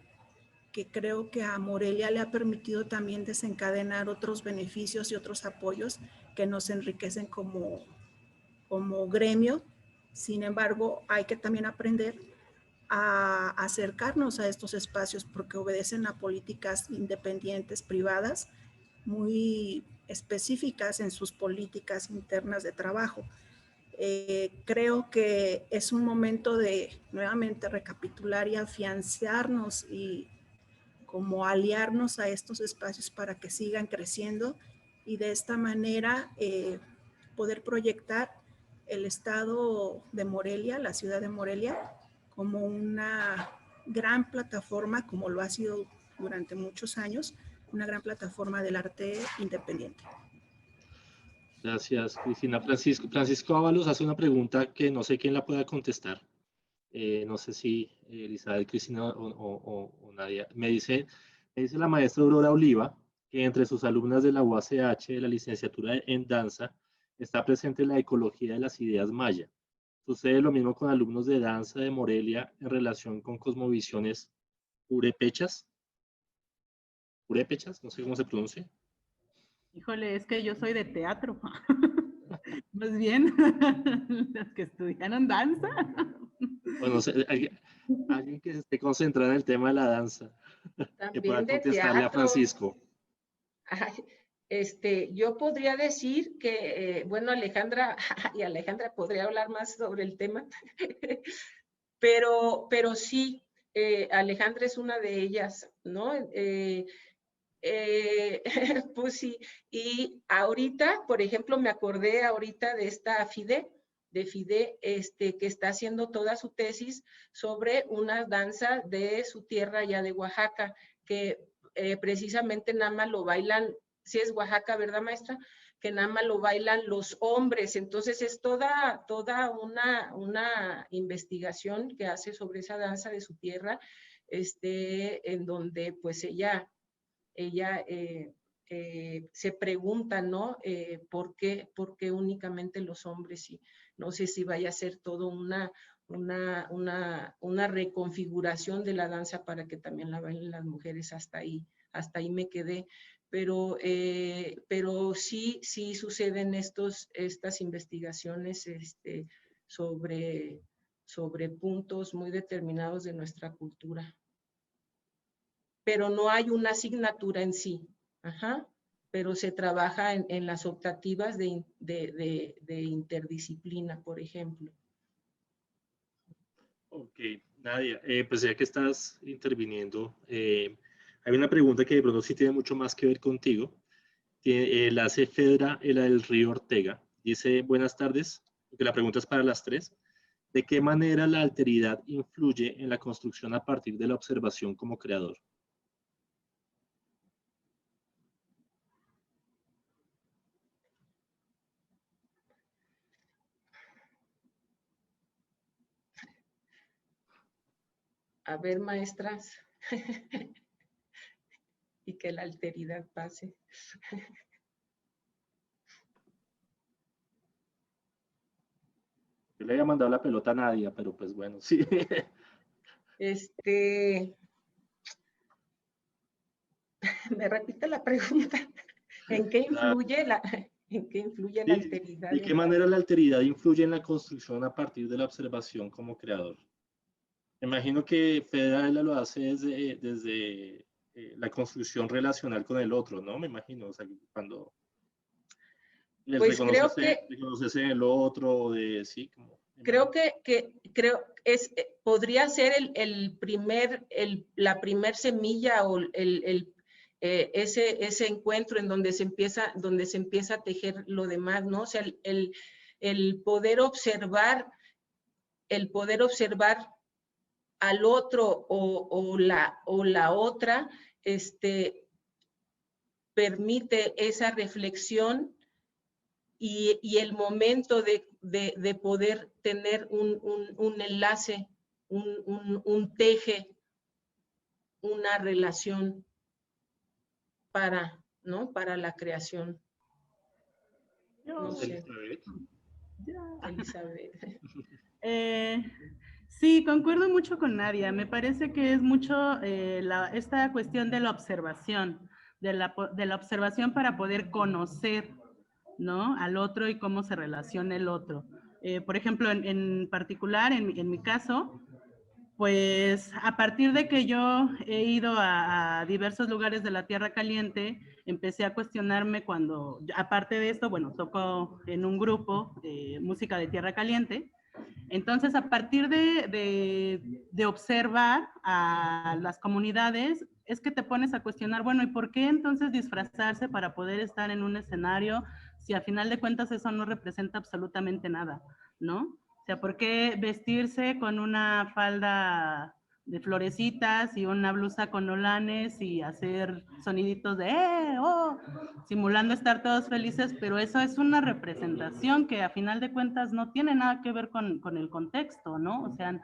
que creo que a Morelia le ha permitido también desencadenar otros beneficios y otros apoyos que nos enriquecen como gremio. Sin embargo, hay que también aprender a acercarnos a estos espacios porque obedecen a políticas independientes, privadas, muy específicas en sus políticas internas de trabajo. Creo que es un momento de nuevamente recapitular y afianzarnos y como aliarnos a estos espacios para que sigan creciendo y de esta manera poder proyectar el estado de Morelia, la ciudad de Morelia, como una gran plataforma, como lo ha sido durante muchos años, una gran plataforma del arte independiente. Gracias, Cristina. Francisco Ábalos hace una pregunta que no sé quién la pueda contestar. No sé si Elizabeth, Cristina o Nadia. Me dice la maestra Aurora Oliva que entre sus alumnas de la UACH de la licenciatura en danza está presente la ecología de las ideas maya. ¿Sucede lo mismo con alumnos de danza de Morelia en relación con cosmovisiones purépechas? ¿Purépechas? No sé cómo se pronuncia. Híjole, es que yo soy de teatro. Más bien, los que estudiaron danza. Bueno, no sé, alguien que se esté concentrado en el tema de la danza, que pueda También de contestarle a teatro. Francisco. Ay, yo podría decir que, bueno, Alejandra, y Alejandra podría hablar más sobre el tema, pero sí, Alejandra es una de ellas, ¿no? Pues sí, y ahorita, por ejemplo, me acordé ahorita de esta Fide, que está haciendo toda su tesis sobre una danza de su tierra ya de Oaxaca, que precisamente nada más lo bailan, si es Oaxaca, ¿verdad, maestra? Que nada más lo bailan los hombres, entonces es toda una investigación que hace sobre esa danza de su tierra, en donde pues ella se pregunta, ¿no? ¿Por qué únicamente los hombres? Y no sé si vaya a ser todo una reconfiguración de la danza para que también la bailen las mujeres. Hasta ahí me quedé. Pero sí suceden estas investigaciones sobre puntos muy determinados de nuestra cultura. Pero no hay una asignatura en sí. Ajá. Pero se trabaja en las optativas de interdisciplina, por ejemplo. Ok, Nadia, pues ya que estás interviniendo, hay una pregunta que de pronto sí tiene mucho más que ver contigo. La hace Fedra, la del Río Ortega. Dice, buenas tardes, porque la pregunta es para las tres. ¿De qué manera la alteridad influye en la construcción a partir de la observación como creador? A ver, maestras, y que la alteridad pase. Yo le había mandado la pelota a Nadia, pero pues bueno, sí. Me repite la pregunta. ¿En qué influye la alteridad? ¿De qué manera la alteridad influye en la construcción a partir de la observación como creador? Me imagino que Federer lo hace desde la construcción relacional con el otro, ¿no? Me imagino, o sea, cuando les Pues creo que reconoces en el otro, sí, como... podría ser la primer semilla o ese encuentro en donde se empieza a tejer lo demás, ¿no? O sea, el poder observar al otro o la otra, permite esa reflexión y el momento de poder tener un enlace, un teje, una relación para la creación. No sé. Elizabeth. Sí, concuerdo mucho con Nadia. Me parece que es mucho esta cuestión de la observación, de la observación para poder conocer, ¿no?, al otro y cómo se relaciona el otro. Por ejemplo, en particular, en mi caso, pues a partir de que yo he ido a diversos lugares de la Tierra Caliente, empecé a cuestionarme cuando, aparte de esto, bueno, toco en un grupo de música de Tierra Caliente. Entonces, a partir de observar a las comunidades, es que te pones a cuestionar, bueno, ¿y por qué entonces disfrazarse para poder estar en un escenario si a final de cuentas eso no representa absolutamente nada, ¿no? O sea, ¿por qué vestirse con una falda de florecitas y una blusa con holanes y hacer soniditos de oh, simulando estar todos felices? Pero eso es una representación que a final de cuentas no tiene nada que ver con el contexto, ¿no? O sea,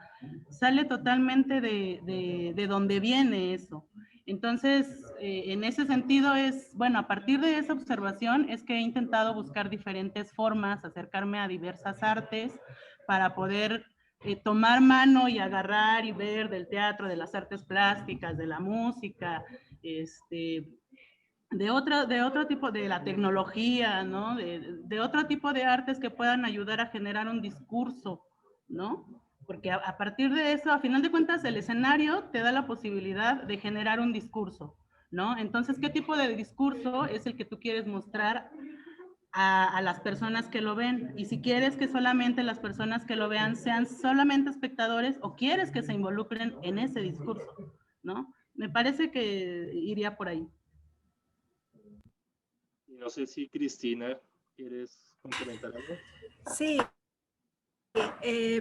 sale totalmente de donde viene eso. Entonces, en ese sentido es, bueno, a partir de esa observación es que he intentado buscar diferentes formas, acercarme a diversas artes para poder tomar mano y agarrar y ver del teatro, de las artes plásticas, de la música, de otro tipo, de la tecnología, ¿no? De otro tipo de artes que puedan ayudar a generar un discurso, ¿no? Porque a partir de eso, a final de cuentas, el escenario te da la posibilidad de generar un discurso, ¿no? Entonces, ¿qué tipo de discurso es el que tú quieres mostrar a las personas que lo ven? Y si quieres que solamente las personas que lo vean sean solamente espectadores, o quieres que se involucren en ese discurso, ¿no? Me parece que iría por ahí. No sé si Cristina, ¿quieres complementar algo? Sí.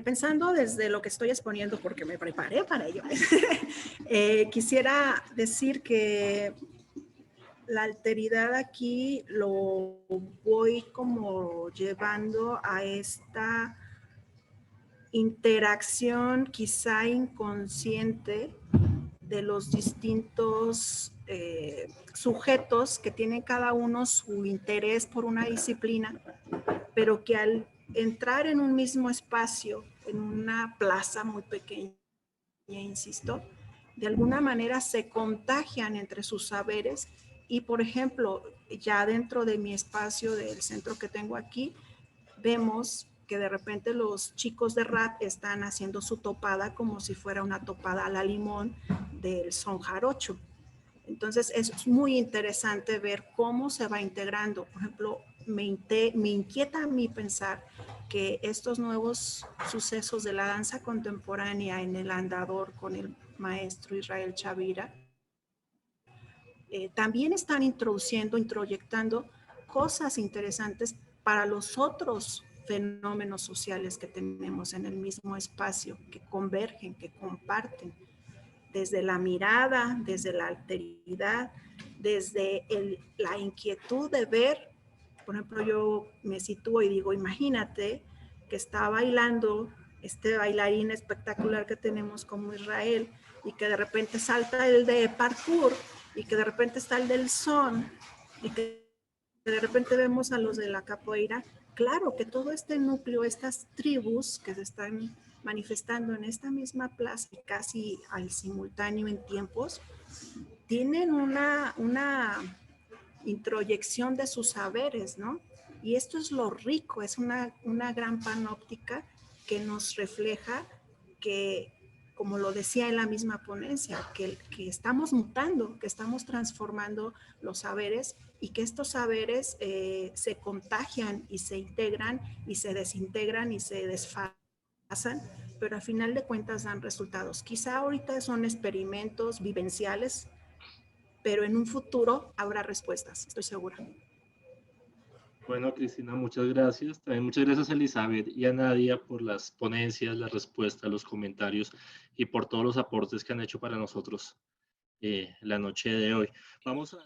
Pensando desde lo que estoy exponiendo, porque me preparé para ello, quisiera decir que la alteridad aquí lo voy como llevando a esta interacción quizá inconsciente de los distintos sujetos que tienen cada uno su interés por una disciplina, pero que al entrar en un mismo espacio, en una plaza muy pequeña, insisto, de alguna manera se contagian entre sus saberes y, por ejemplo, ya dentro de mi espacio del centro que tengo aquí, vemos que de repente los chicos de rap están haciendo su topada como si fuera una topada a la limón del son jarocho. Entonces es muy interesante ver cómo se va integrando. Por ejemplo, me inquieta a mí pensar que estos nuevos sucesos de la danza contemporánea en el andador con el maestro Israel Chavira también están introyectando cosas interesantes para los otros fenómenos sociales que tenemos en el mismo espacio, que convergen, que comparten, desde la mirada, desde la alteridad, desde la inquietud de ver. Por ejemplo, yo me sitúo y digo, imagínate que está bailando este bailarín espectacular que tenemos como Israel y que de repente salta el de parkour y que de repente está el del son y que de repente vemos a los de la capoeira claro que todo este núcleo, estas tribus que se están manifestando en esta misma plaza y casi al simultáneo en tiempos, tienen una introyección de sus saberes, ¿no? Y esto es lo rico, es una gran panóptica que nos refleja que, como lo decía en la misma ponencia, que estamos mutando, que estamos transformando los saberes y que estos saberes se contagian y se integran y se desintegran y se desfasan, pero al final de cuentas dan resultados. Quizá ahorita son experimentos vivenciales, pero en un futuro habrá respuestas, estoy segura. Bueno, Cristina, muchas gracias. También muchas gracias a Elizabeth y a Nadia por las ponencias, las respuestas, los comentarios y por todos los aportes que han hecho para nosotros la noche de hoy. Vamos a...